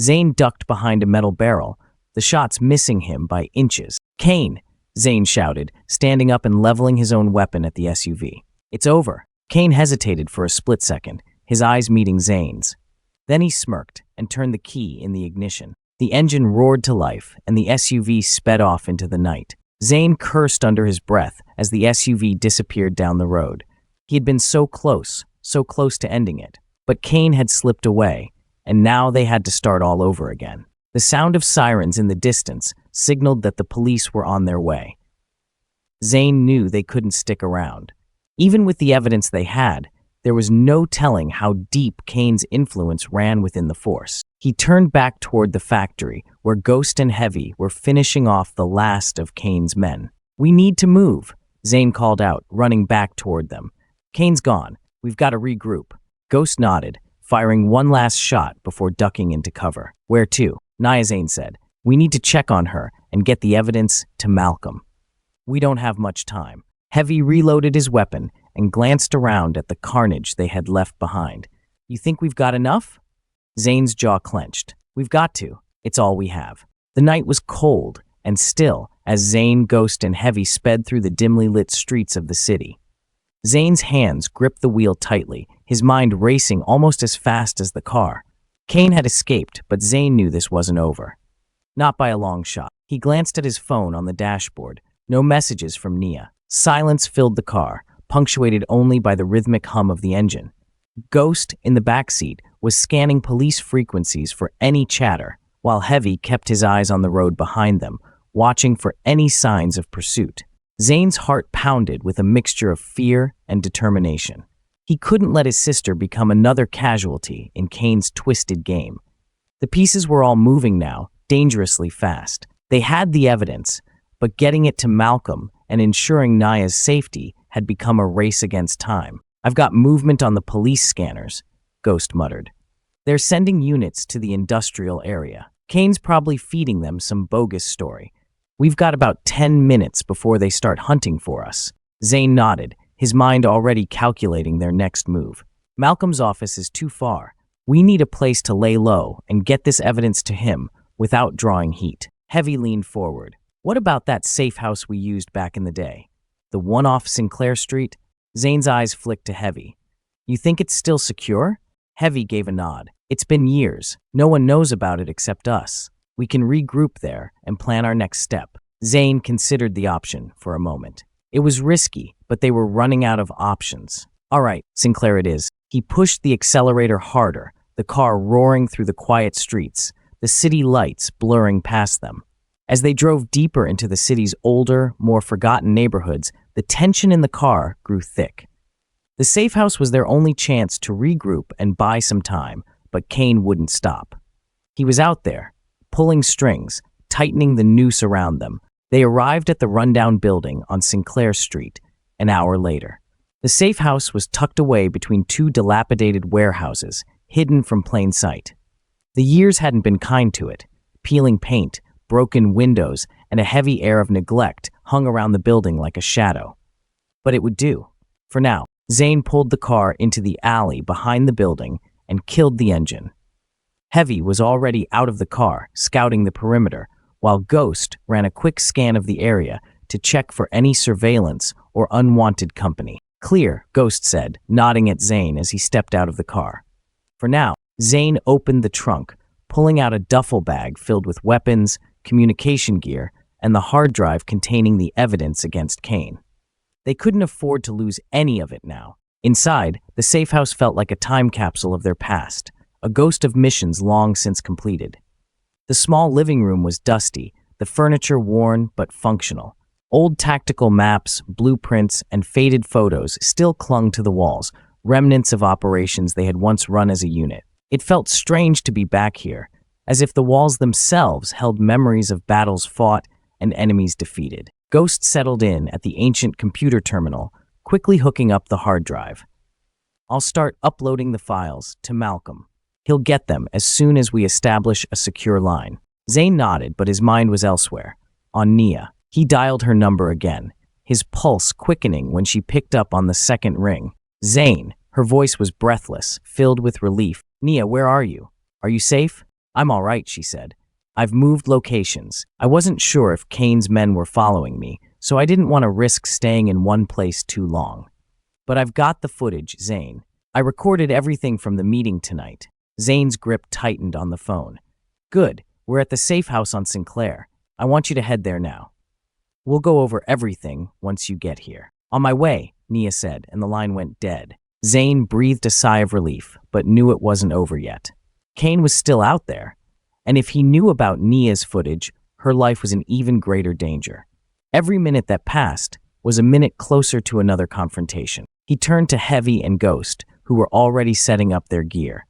Zane ducked behind a metal barrel, the shots missing him by inches. "Kane!" Zane shouted, standing up and leveling his own weapon at the SUV. "It's over." Kane hesitated for a split second, his eyes meeting Zane's. Then he smirked and turned the key in the ignition. The engine roared to life, and the SUV sped off into the night. Zane cursed under his breath as the SUV disappeared down the road. He had been so close to ending it. But Kane had slipped away, and now they had to start all over again. The sound of sirens in the distance signaled that the police were on their way. Zane knew they couldn't stick around. Even with the evidence they had, there was no telling how deep Kane's influence ran within the force. He turned back toward the factory, where Ghost and Heavy were finishing off the last of Kane's men. "We need to move," Zane called out, running back toward them. "Kane's gone. We've got to regroup." Ghost nodded, firing one last shot before ducking into cover. "Where to?" Zane said. "We need to check on her and get the evidence to Malcolm." "We don't have much time." Heavy reloaded his weapon and glanced around at the carnage they had left behind. "You think we've got enough?" Zane's jaw clenched. "We've got to. It's all we have." The night was cold and still as Zane, Ghost, and Heavy sped through the dimly lit streets of the city. Zane's hands gripped the wheel tightly, his mind racing almost as fast as the car. Kane had escaped, but Zane knew this wasn't over. Not by a long shot. He glanced at his phone on the dashboard. No messages from Nia. Silence filled the car, punctuated only by the rhythmic hum of the engine. Ghost, in the backseat, was scanning police frequencies for any chatter, while Heavy kept his eyes on the road behind them, watching for any signs of pursuit. Zane's heart pounded with a mixture of fear and determination. He couldn't let his sister become another casualty in Kane's twisted game. The pieces were all moving now, dangerously fast. They had the evidence, but getting it to Malcolm and ensuring Naya's safety had become a race against time. "I've got movement on the police scanners," Ghost muttered. "They're sending units to the industrial area. Kane's probably feeding them some bogus story. We've got about 10 minutes before they start hunting for us." Zane nodded, his mind already calculating their next move. "Malcolm's office is too far. We need a place to lay low and get this evidence to him without drawing heat." Heavy leaned forward. "What about that safe house we used back in the day? The one off Sinclair Street?" Zane's eyes flicked to Heavy. "You think it's still secure?" Heavy gave a nod. "It's been years. No one knows about it except us. We can regroup there and plan our next step." Zane considered the option for a moment. It was risky, but they were running out of options. "All right, Sinclair it is." He pushed the accelerator harder, the car roaring through the quiet streets, the city lights blurring past them. As they drove deeper into the city's older, more forgotten neighborhoods, the tension in the car grew thick. The safe house was their only chance to regroup and buy some time, but Kane wouldn't stop. He was out there, pulling strings, tightening the noose around them, They arrived at the rundown building on Sinclair Street an hour later. The safe house was tucked away between two dilapidated warehouses, hidden from plain sight. The years hadn't been kind to it. Peeling paint, broken windows, and a heavy air of neglect hung around the building like a shadow. But it would do. For now, Zane pulled the car into the alley behind the building and killed the engine. Heavy was already out of the car, scouting the perimeter, while Ghost ran a quick scan of the area to check for any surveillance or unwanted company. "Clear," Ghost said, nodding at Zane as he stepped out of the car. For now, Zane opened the trunk, pulling out a duffel bag filled with weapons, communication gear, and the hard drive containing the evidence against Kane. They couldn't afford to lose any of it now. Inside, the safe house felt like a time capsule of their past, a ghost of missions long since completed. The small living room was dusty, the furniture worn but functional. Old tactical maps, blueprints, and faded photos still clung to the walls, remnants of operations they had once run as a unit. It felt strange to be back here, as if the walls themselves held memories of battles fought and enemies defeated. Ghost settled in at the ancient computer terminal, quickly hooking up the hard drive. "I'll start uploading the files to Malcolm. He'll get them as soon as we establish a secure line." Zane nodded, but his mind was elsewhere, on Nia. He dialed her number again, his pulse quickening when she picked up on the second ring. "Zane," her voice was breathless, filled with relief. "Nia, where are you? Are you safe?" "I'm all right," she said. "I've moved locations. I wasn't sure if Kane's men were following me, so I didn't want to risk staying in one place too long. But I've got the footage, Zane. I recorded everything from the meeting tonight." Zane's grip tightened on the phone. "Good. We're at the safe house on Sinclair. I want you to head there now. We'll go over everything once you get here." "On my way," Nia said, and the line went dead. Zane breathed a sigh of relief, but knew it wasn't over yet. Kane was still out there, and if he knew about Nia's footage, her life was in even greater danger. Every minute that passed was a minute closer to another confrontation. He turned to Heavy and Ghost, who were already setting up their gear.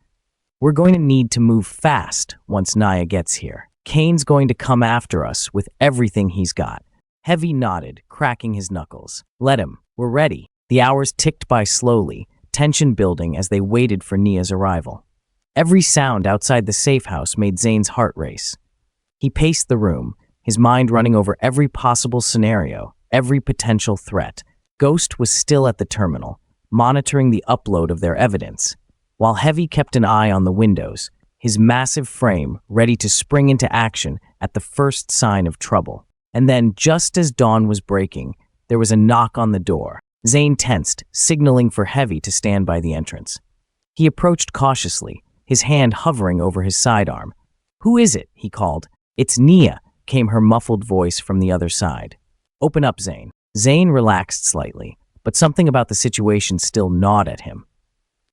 "We're going to need to move fast once Nia gets here. Kane's going to come after us with everything he's got." Heavy nodded, cracking his knuckles. "Let him. We're ready." The hours ticked by slowly, tension building as they waited for Nia's arrival. Every sound outside the safe house made Zane's heart race. He paced the room, his mind running over every possible scenario, every potential threat. Ghost was still at the terminal, monitoring the upload of their evidence, while Heavy kept an eye on the windows, his massive frame ready to spring into action at the first sign of trouble. And then, just as dawn was breaking, there was a knock on the door. Zane tensed, signaling for Heavy to stand by the entrance. He approached cautiously, his hand hovering over his sidearm. "Who is it?" he called. "It's Nia," came her muffled voice from the other side. "Open up, Zane." Zane relaxed slightly, but something about the situation still gnawed at him.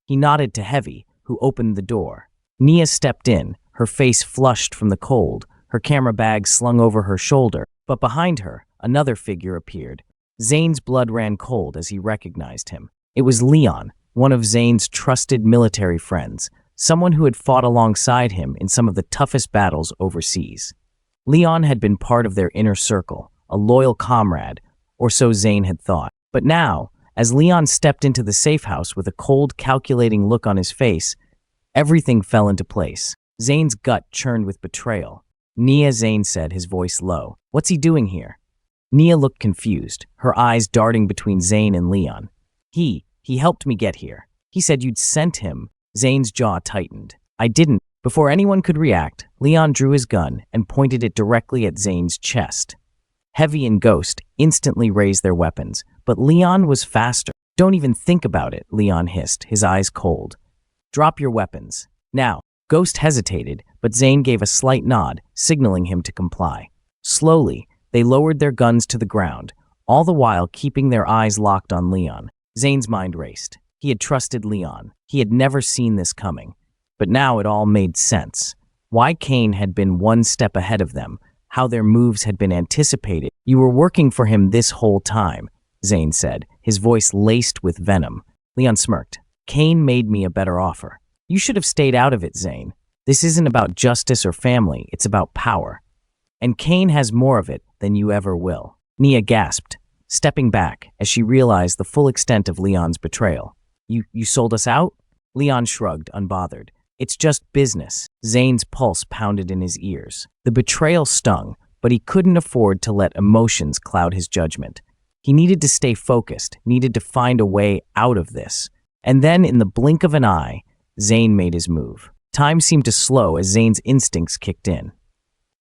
He nodded to Heavy, who opened the door. Nia stepped in, her face flushed from the cold, her camera bag slung over her shoulder, but behind her, another figure appeared. Zane's blood ran cold as he recognized him. It was Leon, one of Zane's trusted military friends, someone who had fought alongside him in some of the toughest battles overseas. Leon had been part of their inner circle, a loyal comrade, or so Zane had thought. But now, as Leon stepped into the safe house with a cold, calculating look on his face, everything fell into place. Zane's gut churned with betrayal. "Nia," Zane said, his voice low. "What's he doing here?" Nia looked confused, her eyes darting between Zane and Leon. He helped me get here. He said you'd sent him." Zane's jaw tightened. "I didn't." Before anyone could react, Leon drew his gun and pointed it directly at Zane's chest. Heavy and Ghost instantly raised their weapons, but Leon was faster. "Don't even think about it," Leon hissed, his eyes cold. "Drop your weapons. Now." Ghost hesitated, but Zane gave a slight nod, signaling him to comply. Slowly, they lowered their guns to the ground, all the while keeping their eyes locked on Leon. Zane's mind raced. He had trusted Leon. He had never seen this coming. But now it all made sense. Why Kane had been one step ahead of them, how their moves had been anticipated. "You were working for him this whole time," Zane said, his voice laced with venom. Leon smirked. "Kane made me a better offer." "You should have stayed out of it, Zane. This isn't about justice or family, it's about power. And Kane has more of it than than you ever will." Nia gasped, stepping back as she realized the full extent of Leon's betrayal. You sold us out?" Leon shrugged, unbothered. "It's just business." Zane's pulse pounded in his ears. The betrayal stung, but he couldn't afford to let emotions cloud his judgment. He needed to stay focused, needed to find a way out of this. And then, in the blink of an eye, Zane made his move. Time seemed to slow as Zane's instincts kicked in.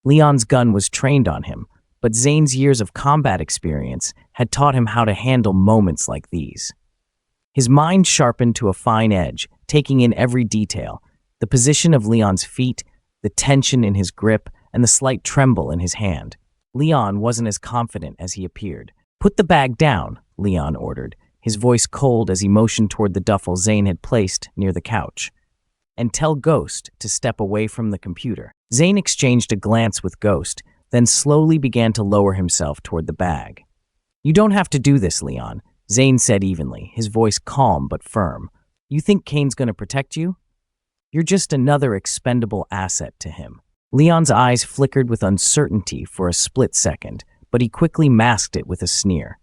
Leon's gun was trained on him, but Zane's years of combat experience had taught him how to handle moments like these. His mind sharpened to a fine edge, taking in every detail: the position of Leon's feet, the tension in his grip, and the slight tremble in his hand. Leon wasn't as confident as he appeared. "Put the bag down," Leon ordered, his voice cold as he motioned toward the duffel Zane had placed near the couch. "And tell Ghost to step away from the computer." Zane exchanged a glance with Ghost, then slowly began to lower himself toward the bag. "You don't have to do this, Leon," Zane said evenly, his voice calm but firm. "You think Kane's going to protect you? You're just another expendable asset to him." Leon's eyes flickered with uncertainty for a split second, but he quickly masked it with a sneer.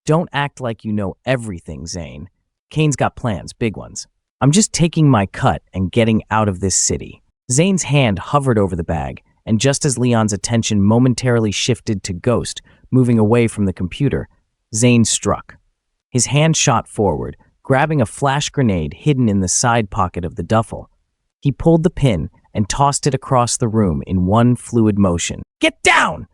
"Don't act like you know everything, Zane. Kane's got plans, big ones. I'm just taking my cut and getting out of this city." Zane's hand hovered over the bag, and just as Leon's attention momentarily shifted to Ghost, moving away from the computer, Zane struck. His hand shot forward, grabbing a flash grenade hidden in the side pocket of the duffel. He pulled the pin and tossed it across the room in one fluid motion. "Get down!"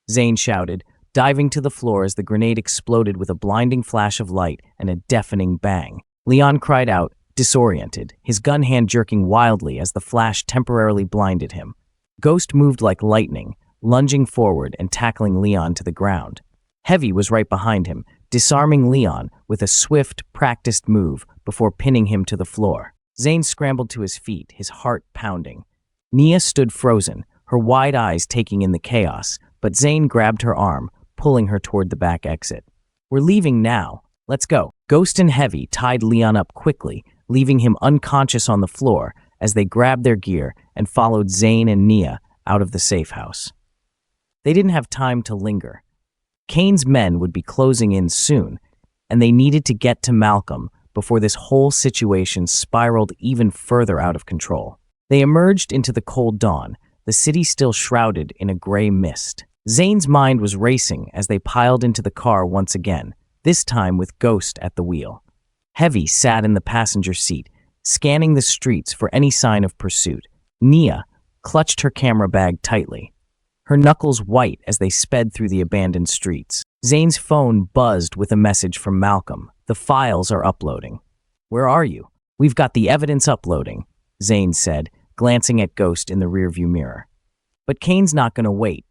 Zane shouted, diving to the floor as the grenade exploded with a blinding flash of light and a deafening bang. Leon cried out, disoriented, his gun hand jerking wildly as the flash temporarily blinded him. Ghost moved like lightning, lunging forward and tackling Leon to the ground. Heavy was right behind him, disarming Leon with a swift, practiced move before pinning him to the floor. Zane scrambled to his feet, his heart pounding. Nia stood frozen, her wide eyes taking in the chaos, but Zane grabbed her arm, pulling her toward the back exit. "We're leaving now. Let's go." Ghost and Heavy tied Leon up quickly, leaving him unconscious on the floor as they grabbed their gear and followed Zane and Nia out of the safe house. They didn't have time to linger. Kane's men would be closing in soon, and they needed to get to Malcolm before this whole situation spiraled even further out of control. They emerged into the cold dawn, the city still shrouded in a gray mist. Zane's mind was racing as they piled into the car once again, this time with Ghost at the wheel. Heavy sat in the passenger seat, scanning the streets for any sign of pursuit. Nia clutched her camera bag tightly, her knuckles white as they sped through the abandoned streets. Zane's phone buzzed with a message from Malcolm. "The files are uploading." "Where are you?" "We've got the evidence uploading," Zane said, glancing at Ghost in the rearview mirror. "But Kane's not going to wait.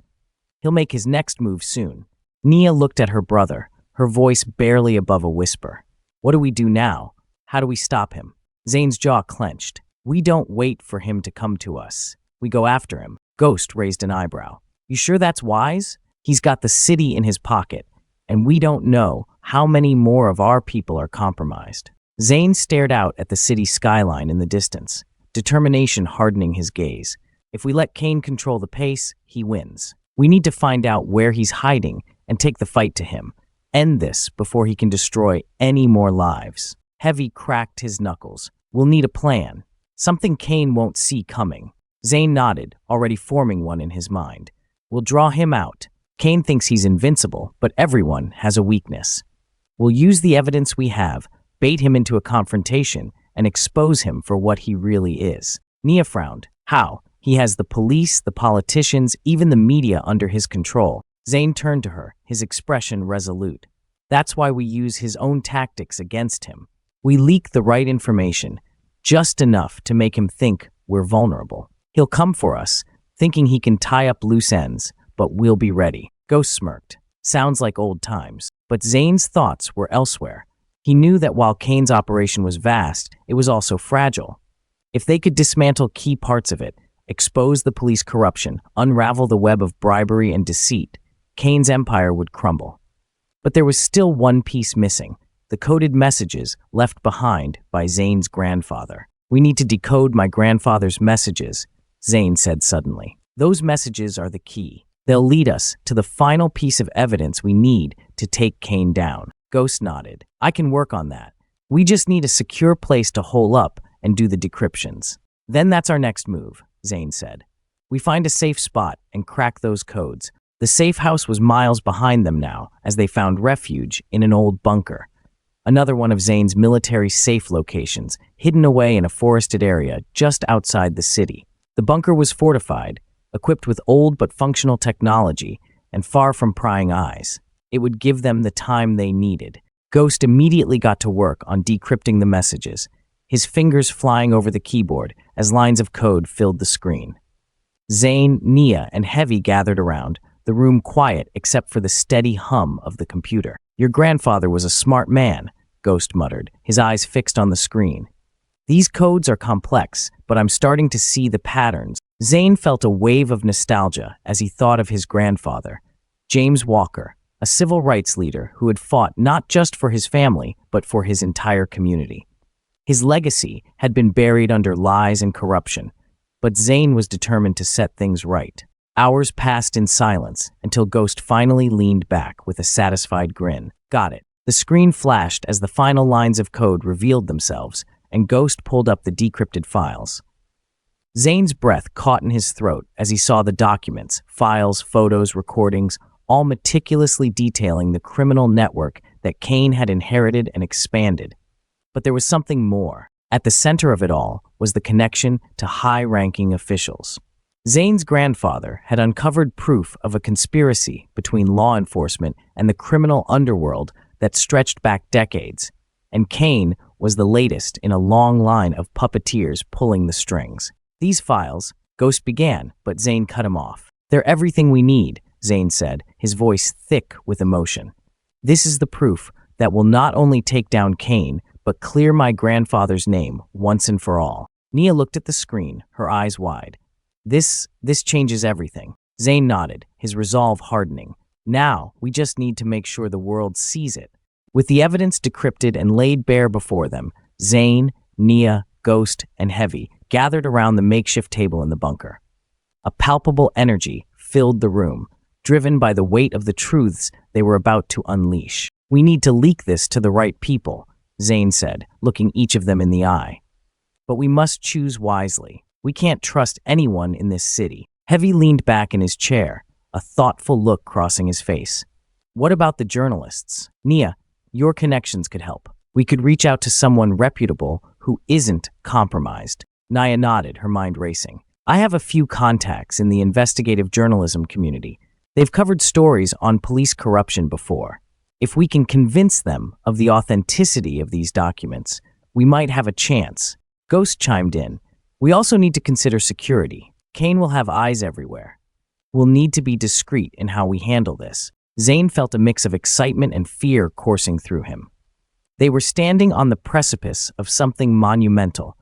He'll make his next move soon." Nia looked at her brother, her voice barely above a whisper. "What do we do now? How do we stop him?" Zane's jaw clenched. "We don't wait for him to come to us. We go after him." Ghost raised an eyebrow. "You sure that's wise? He's got the city in his pocket, and we don't know how many more of our people are compromised." Zane stared out at the city skyline in the distance, determination hardening his gaze. "If we let Kane control the pace, he wins. We need to find out where he's hiding and take the fight to him. End this before he can destroy any more lives." Heavy cracked his knuckles. "We'll need a plan. Something Kane won't see coming." Zane nodded, already forming one in his mind. "We'll draw him out. Kane thinks he's invincible, but everyone has a weakness. We'll use the evidence we have, bait him into a confrontation, and expose him for what he really is." Nia frowned. "How? He has the police, the politicians, even the media under his control." Zane turned to her, his expression resolute. "That's why we use his own tactics against him. We leak the right information, just enough to make him think we're vulnerable. He'll come for us, thinking he can tie up loose ends, but we'll be ready." Ghost smirked. "Sounds like old times." But Zane's thoughts were elsewhere. He knew that while Kane's operation was vast, it was also fragile. If they could dismantle key parts of it, expose the police corruption, unravel the web of bribery and deceit, Kane's empire would crumble. But there was still one piece missing: the coded messages left behind by Zane's grandfather. "We need to decode my grandfather's messages," Zane said suddenly. "Those messages are the key." They'll lead us to the final piece of evidence we need to take Kane down. Ghost nodded. I can work on that. We just need a secure place to hole up and do the decryptions. Then that's our next move, Zane said. We find a safe spot and crack those codes. The safe house was miles behind them now, as they found refuge in an old bunker. Another one of Zane's military safe locations, hidden away in a forested area just outside the city. The bunker was fortified, equipped with old but functional technology, and far from prying eyes. It would give them the time they needed. Ghost immediately got to work on decrypting the messages, his fingers flying over the keyboard as lines of code filled the screen. Zane, Nia, and Heavy gathered around, the room quiet except for the steady hum of the computer. Your grandfather was a smart man, Ghost muttered, his eyes fixed on the screen. These codes are complex, but I'm starting to see the patterns. Zane felt a wave of nostalgia as he thought of his grandfather, James Walker, a civil rights leader who had fought not just for his family, but for his entire community. His legacy had been buried under lies and corruption, but Zane was determined to set things right. Hours passed in silence until Ghost finally leaned back with a satisfied grin. Got it. The screen flashed as the final lines of code revealed themselves, and Ghost pulled up the decrypted files. Zane's breath caught in his throat as he saw the documents, files, photos, recordings, all meticulously detailing the criminal network that Kane had inherited and expanded. But there was something more. At the center of it all was the connection to high-ranking officials. Zane's grandfather had uncovered proof of a conspiracy between law enforcement and the criminal underworld that stretched back decades, and Kane was the latest in a long line of puppeteers pulling the strings. These files, Ghost began, but Zane cut him off. They're everything we need, Zane said, his voice thick with emotion. This is the proof that will not only take down Kane, but clear my grandfather's name once and for all. Nia looked at the screen, her eyes wide. This changes everything. Zane nodded, his resolve hardening. Now, we just need to make sure the world sees it. With the evidence decrypted and laid bare before them, Zane, Nia, Ghost, and Heavy gathered around the makeshift table in the bunker. A palpable energy filled the room, driven by the weight of the truths they were about to unleash. We need to leak this to the right people, Zane said, looking each of them in the eye. But we must choose wisely. We can't trust anyone in this city. Heavy leaned back in his chair, a thoughtful look crossing his face. What about the journalists? Nia, your connections could help. We could reach out to someone reputable who isn't compromised. Nia nodded, her mind racing. I have a few contacts in the investigative journalism community. They've covered stories on police corruption before. If we can convince them of the authenticity of these documents, we might have a chance. Ghost chimed in. We also need to consider security. Kane will have eyes everywhere. We'll need to be discreet in how we handle this. Zane felt a mix of excitement and fear coursing through him. They were standing on the precipice of something monumental,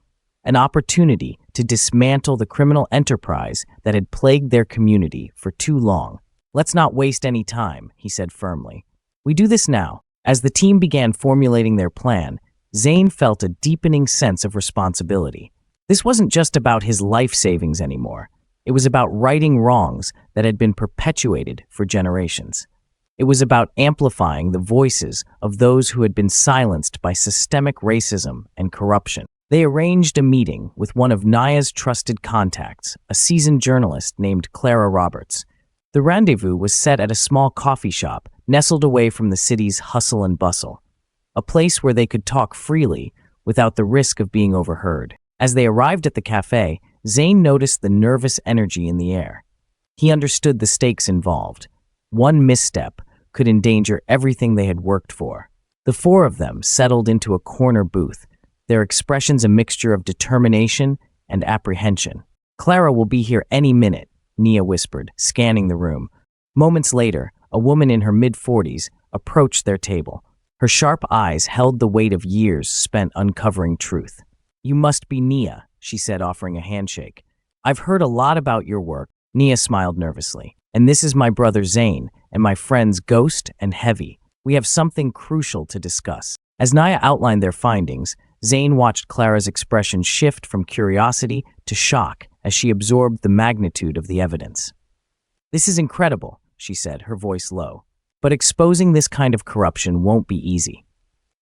an opportunity to dismantle the criminal enterprise that had plagued their community for too long. Let's not waste any time, he said firmly. We do this now. As the team began formulating their plan, Zane felt a deepening sense of responsibility. This wasn't just about his life savings anymore. It was about righting wrongs that had been perpetuated for generations. It was about amplifying the voices of those who had been silenced by systemic racism and corruption. They arranged a meeting with one of Nia's trusted contacts, a seasoned journalist named Clara Roberts. The rendezvous was set at a small coffee shop nestled away from the city's hustle and bustle, a place where they could talk freely without the risk of being overheard. As they arrived at the cafe, Zane noticed the nervous energy in the air. He understood the stakes involved. One misstep could endanger everything they had worked for. The four of them settled into a corner booth, their expressions a mixture of determination and apprehension. Clara will be here any minute, Nia whispered, scanning the room. Moments later, a woman in her mid-40s approached their table. Her sharp eyes held the weight of years spent uncovering truth. You must be Nia, she said, offering a handshake. I've heard a lot about your work. Nia smiled nervously. And this is my brother Zane and my friends Ghost and Heavy. We have something crucial to discuss. As Nia outlined their findings, Zane watched Clara's expression shift from curiosity to shock as she absorbed the magnitude of the evidence. "This is incredible," she said, her voice low. "But exposing this kind of corruption won't be easy.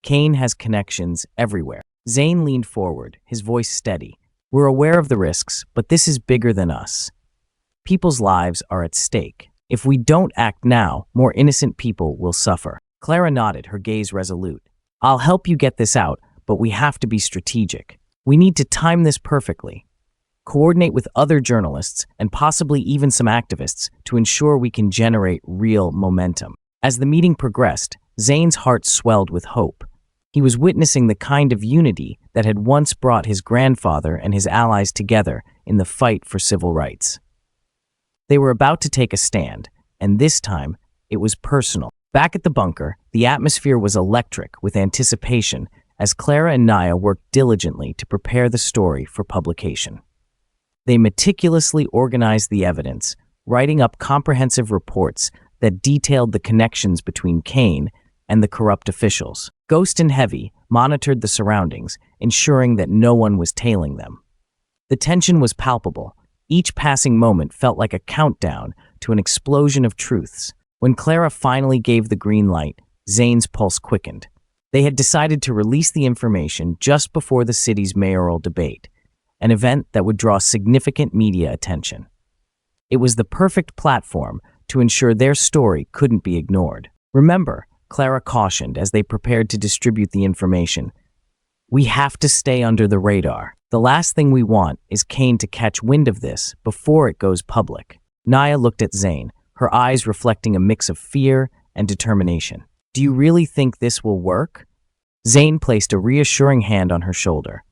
Kane has connections everywhere." Zane leaned forward, his voice steady. "We're aware of the risks, but this is bigger than us. People's lives are at stake. If we don't act now, more innocent people will suffer." Clara nodded, her gaze resolute. "I'll help you get this out, but we have to be strategic. We need to time this perfectly. Coordinate with other journalists and possibly even some activists to ensure we can generate real momentum." As the meeting progressed, Zane's heart swelled with hope. He was witnessing the kind of unity that had once brought his grandfather and his allies together in the fight for civil rights. They were about to take a stand, and this time, it was personal. Back at the bunker, the atmosphere was electric with anticipation as Clara and Naya worked diligently to prepare the story for publication. They meticulously organized the evidence, writing up comprehensive reports that detailed the connections between Kane and the corrupt officials. Ghost and Heavy monitored the surroundings, ensuring that no one was tailing them. The tension was palpable. Each passing moment felt like a countdown to an explosion of truths. When Clara finally gave the green light, Zane's pulse quickened. They had decided to release the information just before the city's mayoral debate, an event that would draw significant media attention. It was the perfect platform to ensure their story couldn't be ignored. "Remember," Clara cautioned as they prepared to distribute the information, "we have to stay under the radar. The last thing we want is Kane to catch wind of this before it goes public." Naya looked at Zane, her eyes reflecting a mix of fear and determination. "Do you really think this will work?" Zane placed a reassuring hand on her shoulder.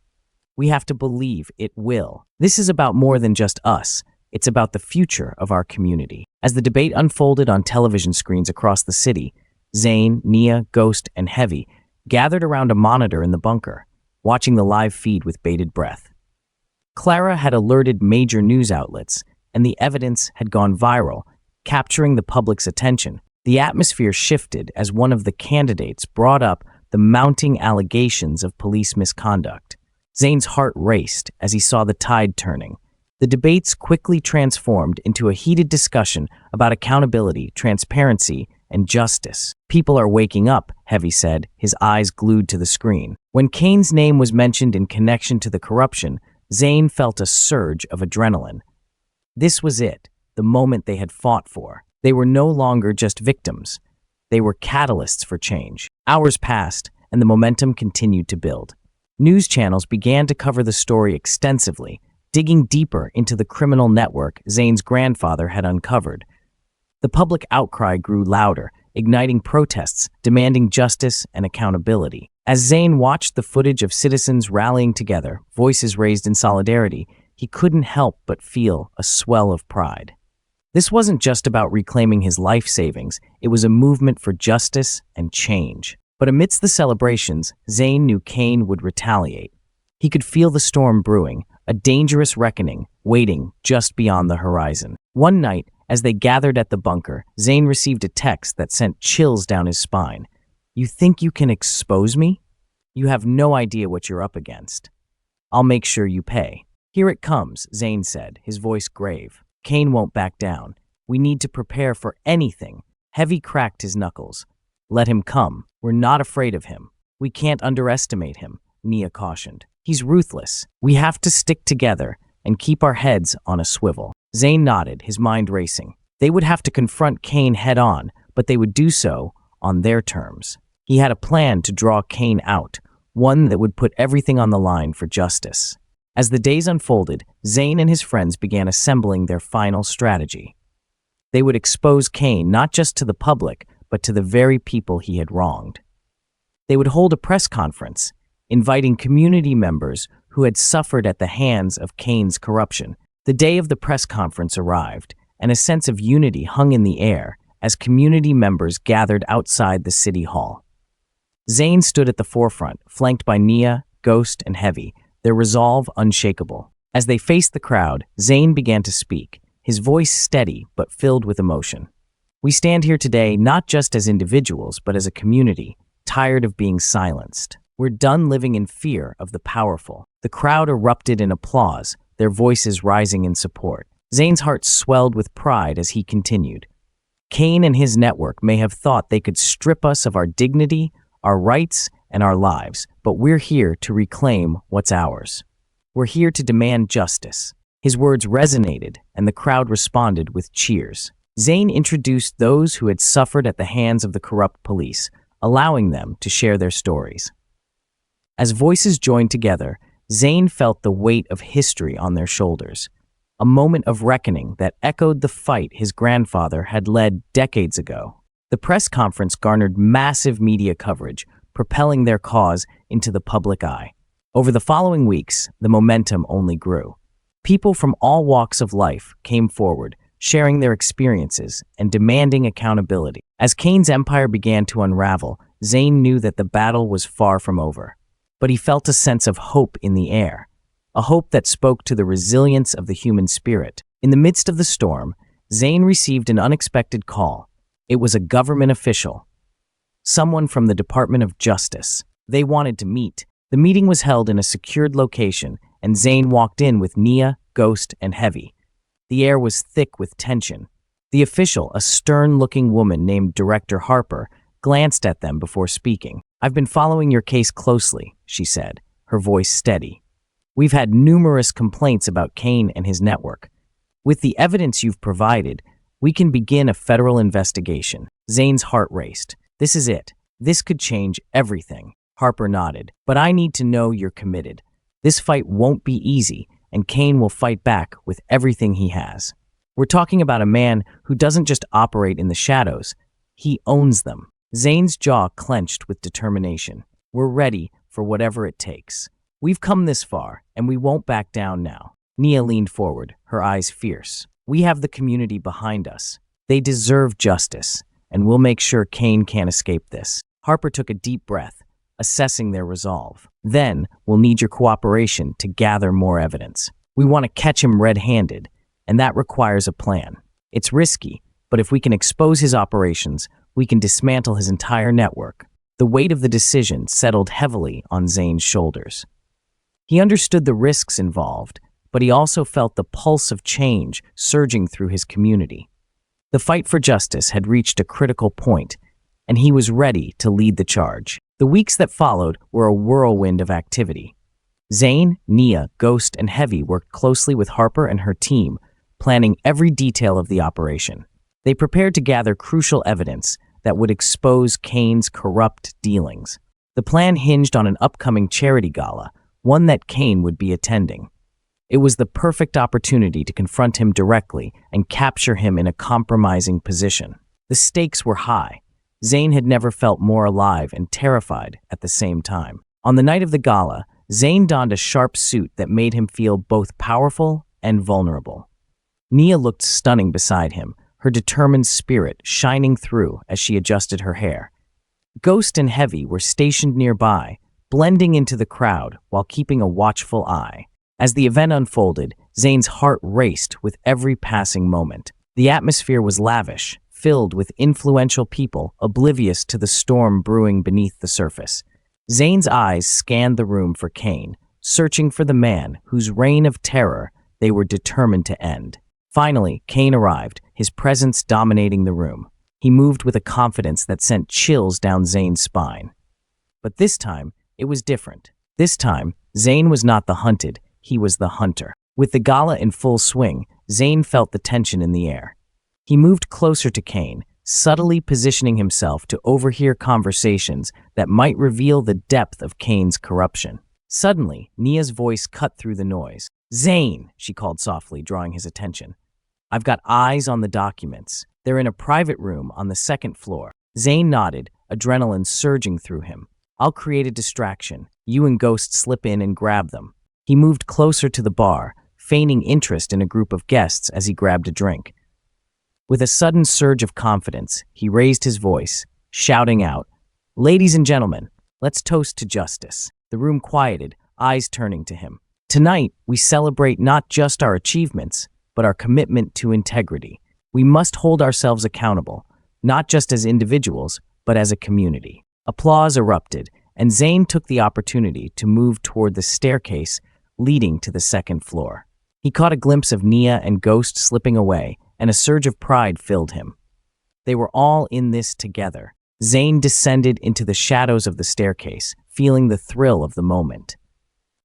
"We have to believe it will. This is about more than just us. It's about the future of our community." As the debate unfolded on television screens across the city, Zane, Nia, Ghost, and Heavy gathered around a monitor in the bunker, watching the live feed with bated breath. Clara had alerted major news outlets, and the evidence had gone viral, capturing the public's attention. The atmosphere shifted as one of the candidates brought up the mounting allegations of police misconduct. Zane's heart raced as he saw the tide turning. The debates quickly transformed into a heated discussion about accountability, transparency, and justice. "People are waking up," Heavy said, his eyes glued to the screen. When Kane's name was mentioned in connection to the corruption, Zane felt a surge of adrenaline. This was it, the moment they had fought for. They were no longer just victims. They were catalysts for change. Hours passed, and the momentum continued to build. News channels began to cover the story extensively, digging deeper into the criminal network Zane's grandfather had uncovered. The public outcry grew louder, igniting protests demanding justice and accountability. As Zane watched the footage of citizens rallying together, voices raised in solidarity, he couldn't help but feel a swell of pride. This wasn't just about reclaiming his life savings, it was a movement for justice and change. But amidst the celebrations, Zane knew Kane would retaliate. He could feel the storm brewing, a dangerous reckoning waiting just beyond the horizon. One night, as they gathered at the bunker, Zane received a text that sent chills down his spine. "You think you can expose me? You have no idea what you're up against. I'll make sure you pay." "Here it comes," Zane said, his voice grave. "Kane won't back down. We need to prepare for anything." Heavy cracked his knuckles. "Let him come. We're not afraid of him." "We can't underestimate him," Nia cautioned. "He's ruthless. We have to stick together and keep our heads on a swivel." Zane nodded, his mind racing. They would have to confront Kane head-on, but they would do so on their terms. He had a plan to draw Kane out, one that would put everything on the line for justice. As the days unfolded, Zane and his friends began assembling their final strategy. They would expose Kane not just to the public, but to the very people he had wronged. They would hold a press conference, inviting community members who had suffered at the hands of Kane's corruption. The day of the press conference arrived, and a sense of unity hung in the air as community members gathered outside the city hall. Zane stood at the forefront, flanked by Nia, Ghost, and Heavy, their resolve unshakable. As they faced the crowd, Zane began to speak, his voice steady but filled with emotion. "We stand here today not just as individuals, but as a community, tired of being silenced. We're done living in fear of the powerful." The crowd erupted in applause, their voices rising in support. Zane's heart swelled with pride as he continued. Kane and his network may have thought they could strip us of our dignity, our rights, and our lives, but we're here to reclaim what's ours. We're here to demand justice. His words resonated, and the crowd responded with cheers. Zane introduced those who had suffered at the hands of the corrupt police, allowing them to share their stories. As voices joined together, Zane felt the weight of history on their shoulders, a moment of reckoning that echoed the fight his grandfather had led decades ago. The press conference garnered massive media coverage, propelling their cause into the public eye. Over the following weeks, the momentum only grew. People from all walks of life came forward, sharing their experiences and demanding accountability. As Kane's empire began to unravel, Zane knew that the battle was far from over. But he felt a sense of hope in the air, a hope that spoke to the resilience of the human spirit. In the midst of the storm, Zane received an unexpected call. It was a government official, someone from the Department of Justice. They wanted to meet. The meeting was held in a secured location, and Zane walked in with Nia, Ghost, and Heavy. The air was thick with tension. The official, a stern-looking woman named Director Harper, glanced at them before speaking. "I've been following your case closely," she said, her voice steady. "We've had numerous complaints about Kane and his network. With the evidence you've provided, we can begin a federal investigation." Zane's heart raced. "This is it. This could change everything." Harper nodded. "But I need to know you're committed. This fight won't be easy, and Kane will fight back with everything he has. We're talking about a man who doesn't just operate in the shadows, he owns them." Zane's jaw clenched with determination. "We're ready for whatever it takes. We've come this far, and we won't back down now." Nia leaned forward, her eyes fierce. "We have the community behind us. They deserve justice, and we'll make sure Kane can't escape this." Harper took a deep breath, assessing their resolve. "Then, we'll need your cooperation to gather more evidence. We want to catch him red-handed, and that requires a plan. It's risky, but if we can expose his operations, we can dismantle his entire network." The weight of the decision settled heavily on Zane's shoulders. He understood the risks involved, but he also felt the pulse of change surging through his community. The fight for justice had reached a critical point, and he was ready to lead the charge. The weeks that followed were a whirlwind of activity. Zane, Nia, Ghost, and Heavy worked closely with Harper and her team, planning every detail of the operation. They prepared to gather crucial evidence that would expose Kane's corrupt dealings. The plan hinged on an upcoming charity gala, one that Kane would be attending. It was the perfect opportunity to confront him directly and capture him in a compromising position. The stakes were high. Zane had never felt more alive and terrified at the same time. On the night of the gala, Zane donned a sharp suit that made him feel both powerful and vulnerable. Nia looked stunning beside him, her determined spirit shining through as she adjusted her hair. Ghost and Heavy were stationed nearby, blending into the crowd while keeping a watchful eye. As the event unfolded, Zane's heart raced with every passing moment. The atmosphere was lavish, filled with influential people oblivious to the storm brewing beneath the surface. Zane's eyes scanned the room for Kane, searching for the man whose reign of terror they were determined to end. Finally, Kane arrived, his presence dominating the room. He moved with a confidence that sent chills down Zane's spine. But this time, it was different. This time, Zane was not the hunted, he was the hunter. With the gala in full swing, Zane felt the tension in the air. He moved closer to Kane, subtly positioning himself to overhear conversations that might reveal the depth of Kane's corruption. Suddenly, Nia's voice cut through the noise. "Zane," she called softly, drawing his attention. "I've got eyes on the documents. They're in a private room on the second floor." Zane nodded, adrenaline surging through him. "I'll create a distraction. You and Ghost slip in and grab them." He moved closer to the bar, feigning interest in a group of guests as he grabbed a drink. With a sudden surge of confidence, he raised his voice, shouting out, "Ladies and gentlemen, let's toast to justice." The room quieted, eyes turning to him. "Tonight, we celebrate not just our achievements, but our commitment to integrity. We must hold ourselves accountable, not just as individuals, but as a community." Applause erupted, and Zane took the opportunity to move toward the staircase leading to the second floor. He caught a glimpse of Nia and Ghost slipping away, and a surge of pride filled him. They were all in this together. Zane descended into the shadows of the staircase, feeling the thrill of the moment.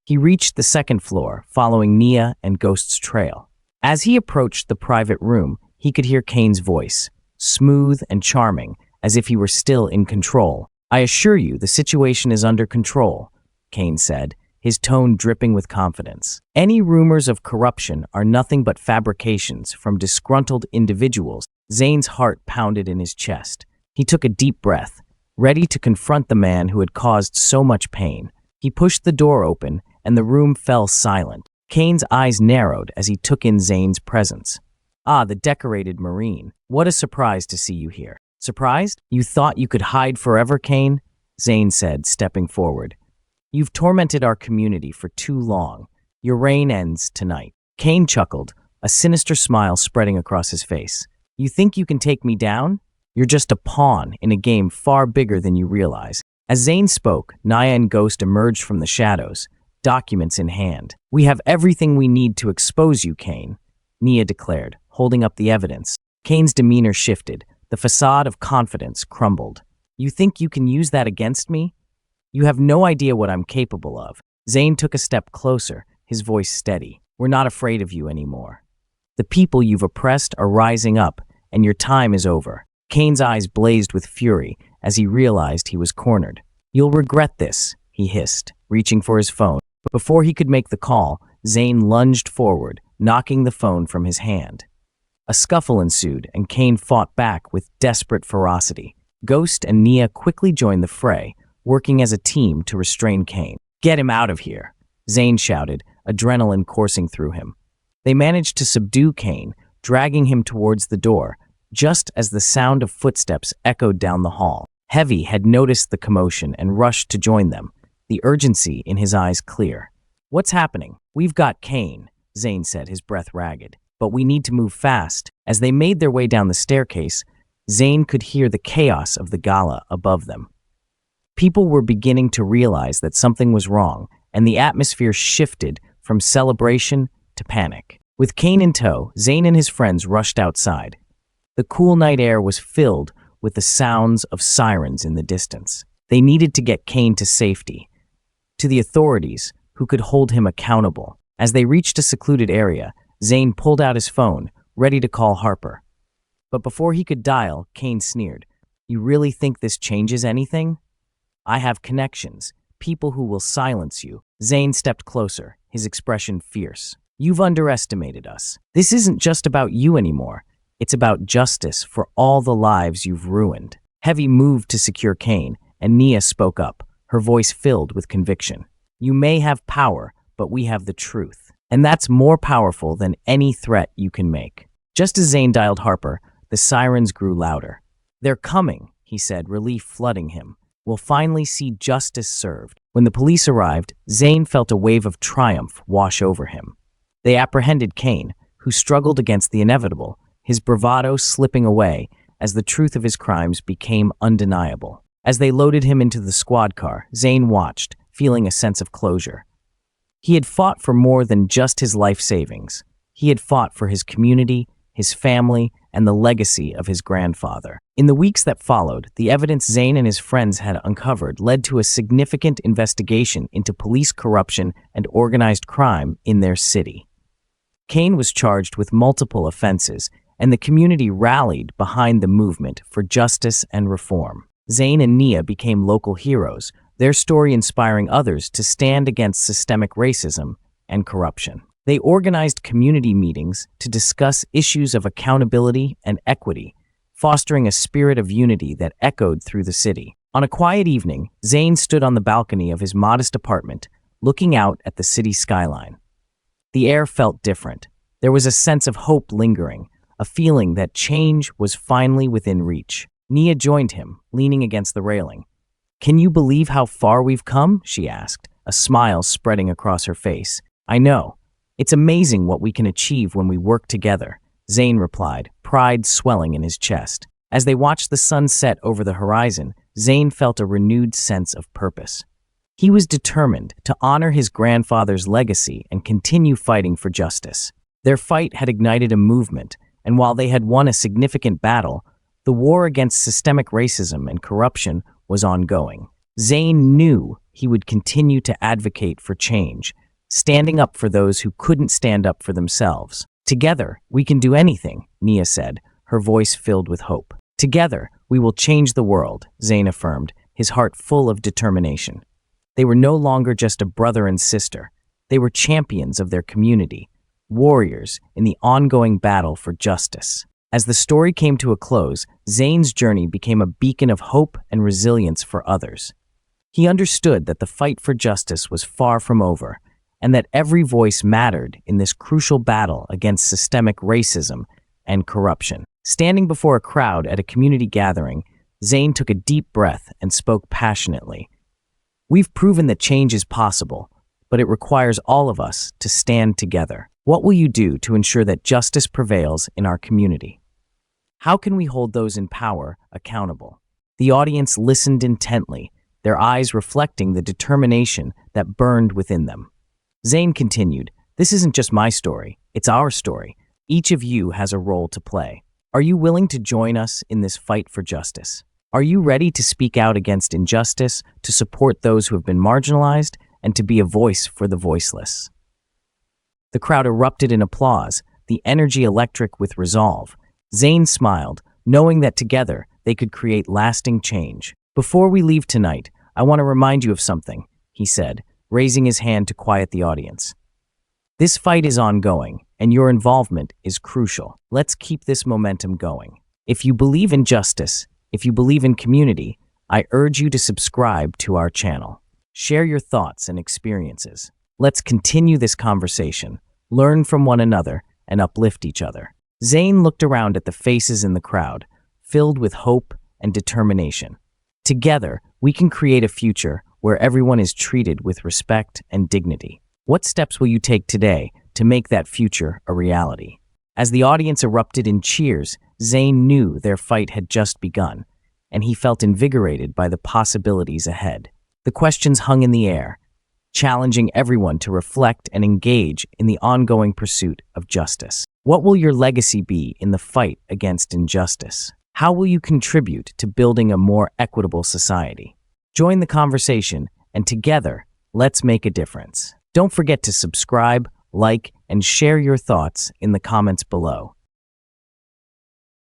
He reached the second floor, following Nia and Ghost's trail. As he approached the private room, he could hear Kane's voice, smooth and charming, as if he were still in control. "I assure you, the situation is under control," Kane said, his tone dripping with confidence. "Any rumors of corruption are nothing but fabrications from disgruntled individuals." Zane's heart pounded in his chest. He took a deep breath, ready to confront the man who had caused so much pain. He pushed the door open, and the room fell silent. Kane's eyes narrowed as he took in Zane's presence. "Ah, the decorated Marine. What a surprise to see you here." "Surprised? You thought you could hide forever, Kane?" Zane said, stepping forward. "You've tormented our community for too long. Your reign ends tonight." Kane chuckled, a sinister smile spreading across his face. "You think you can take me down? You're just a pawn in a game far bigger than you realize." As Zane spoke, Nia and Ghost emerged from the shadows, documents in hand. "We have everything we need to expose you, Kane," Nia declared, holding up the evidence. Kane's demeanor shifted. The facade of confidence crumbled. "You think you can use that against me? You have no idea what I'm capable of." Zane took a step closer, his voice steady. "We're not afraid of you anymore. The people you've oppressed are rising up, and your time is over." Kane's eyes blazed with fury as he realized he was cornered. "You'll regret this," he hissed, reaching for his phone. But before he could make the call, Zane lunged forward, knocking the phone from his hand. A scuffle ensued, and Kane fought back with desperate ferocity. Ghost and Nia quickly joined the fray, working as a team to restrain Kane. "Get him out of here," Zane shouted, adrenaline coursing through him. They managed to subdue Kane, dragging him towards the door, just as the sound of footsteps echoed down the hall. Heavy had noticed the commotion and rushed to join them, the urgency in his eyes clear. "What's happening?" "We've got Kane," Zane said, his breath ragged. "But we need to move fast." As they made their way down the staircase, Zane could hear the chaos of the gala above them. People were beginning to realize that something was wrong, and the atmosphere shifted from celebration to panic. With Kane in tow, Zane and his friends rushed outside. The cool night air was filled with the sounds of sirens in the distance. They needed to get Kane to safety, to the authorities who could hold him accountable. As they reached a secluded area, Zane pulled out his phone, ready to call Harper. But before he could dial, Kane sneered. "You really think this changes anything? I have connections, people who will silence you." Zane stepped closer, his expression fierce. "You've underestimated us. This isn't just about you anymore. It's about justice for all the lives you've ruined." Heavy moved to secure Kane, and Nia spoke up, her voice filled with conviction. "You may have power, but we have the truth. And that's more powerful than any threat you can make." Just as Zane dialed Harper, the sirens grew louder. "They're coming," he said, relief flooding him. "We'll finally see justice served." When the police arrived, Zane felt a wave of triumph wash over him. They apprehended Kane, who struggled against the inevitable, his bravado slipping away as the truth of his crimes became undeniable. As they loaded him into the squad car, Zane watched, feeling a sense of closure. He had fought for more than just his life savings. He had fought for his community, his family, and the legacy of his grandfather. In the weeks that followed, the evidence Zane and his friends had uncovered led to a significant investigation into police corruption and organized crime in their city. Kane was charged with multiple offenses, and the community rallied behind the movement for justice and reform. Zane and Nia became local heroes, their story inspiring others to stand against systemic racism and corruption. They organized community meetings to discuss issues of accountability and equity, fostering a spirit of unity that echoed through the city. On a quiet evening, Zane stood on the balcony of his modest apartment, looking out at the city skyline. The air felt different. There was a sense of hope lingering, a feeling that change was finally within reach. Nia joined him, leaning against the railing. "Can you believe how far we've come?" she asked, a smile spreading across her face. "I know. It's amazing what we can achieve when we work together," Zane replied, pride swelling in his chest. As they watched the sun set over the horizon, Zane felt a renewed sense of purpose. He was determined to honor his grandfather's legacy and continue fighting for justice. Their fight had ignited a movement, and while they had won a significant battle, the war against systemic racism and corruption was ongoing. Zane knew he would continue to advocate for change, standing up for those who couldn't stand up for themselves. "Together, we can do anything," Nia said, her voice filled with hope. "Together, we will change the world," Zane affirmed, his heart full of determination. They were no longer just a brother and sister. They were champions of their community, warriors in the ongoing battle for justice. As the story came to a close, Zane's journey became a beacon of hope and resilience for others. He understood that the fight for justice was far from over, and that every voice mattered in this crucial battle against systemic racism and corruption. Standing before a crowd at a community gathering, Zane took a deep breath and spoke passionately. "We've proven that change is possible, but it requires all of us to stand together. What will you do to ensure that justice prevails in our community? How can we hold those in power accountable?" The audience listened intently, their eyes reflecting the determination that burned within them. Zane continued, "This isn't just my story, it's our story. Each of you has a role to play. Are you willing to join us in this fight for justice? Are you ready to speak out against injustice, to support those who have been marginalized, and to be a voice for the voiceless?" The crowd erupted in applause, the energy electric with resolve. Zane smiled, knowing that together they could create lasting change. "Before we leave tonight, I want to remind you of something," he said, raising his hand to quiet the audience. "This fight is ongoing, and your involvement is crucial. Let's keep this momentum going. If you believe in justice, if you believe in community, I urge you to subscribe to our channel. Share your thoughts and experiences. Let's continue this conversation, learn from one another, and uplift each other." Zane looked around at the faces in the crowd, filled with hope and determination. Together, we can create a future where everyone is treated with respect and dignity. What steps will you take today to make that future a reality? As the audience erupted in cheers, Zane knew their fight had just begun, and he felt invigorated by the possibilities ahead. The questions hung in the air, challenging everyone to reflect and engage in the ongoing pursuit of justice. What will your legacy be in the fight against injustice? How will you contribute to building a more equitable society? Join the conversation, and together, let's make a difference. Don't forget to subscribe, like, and share your thoughts in the comments below.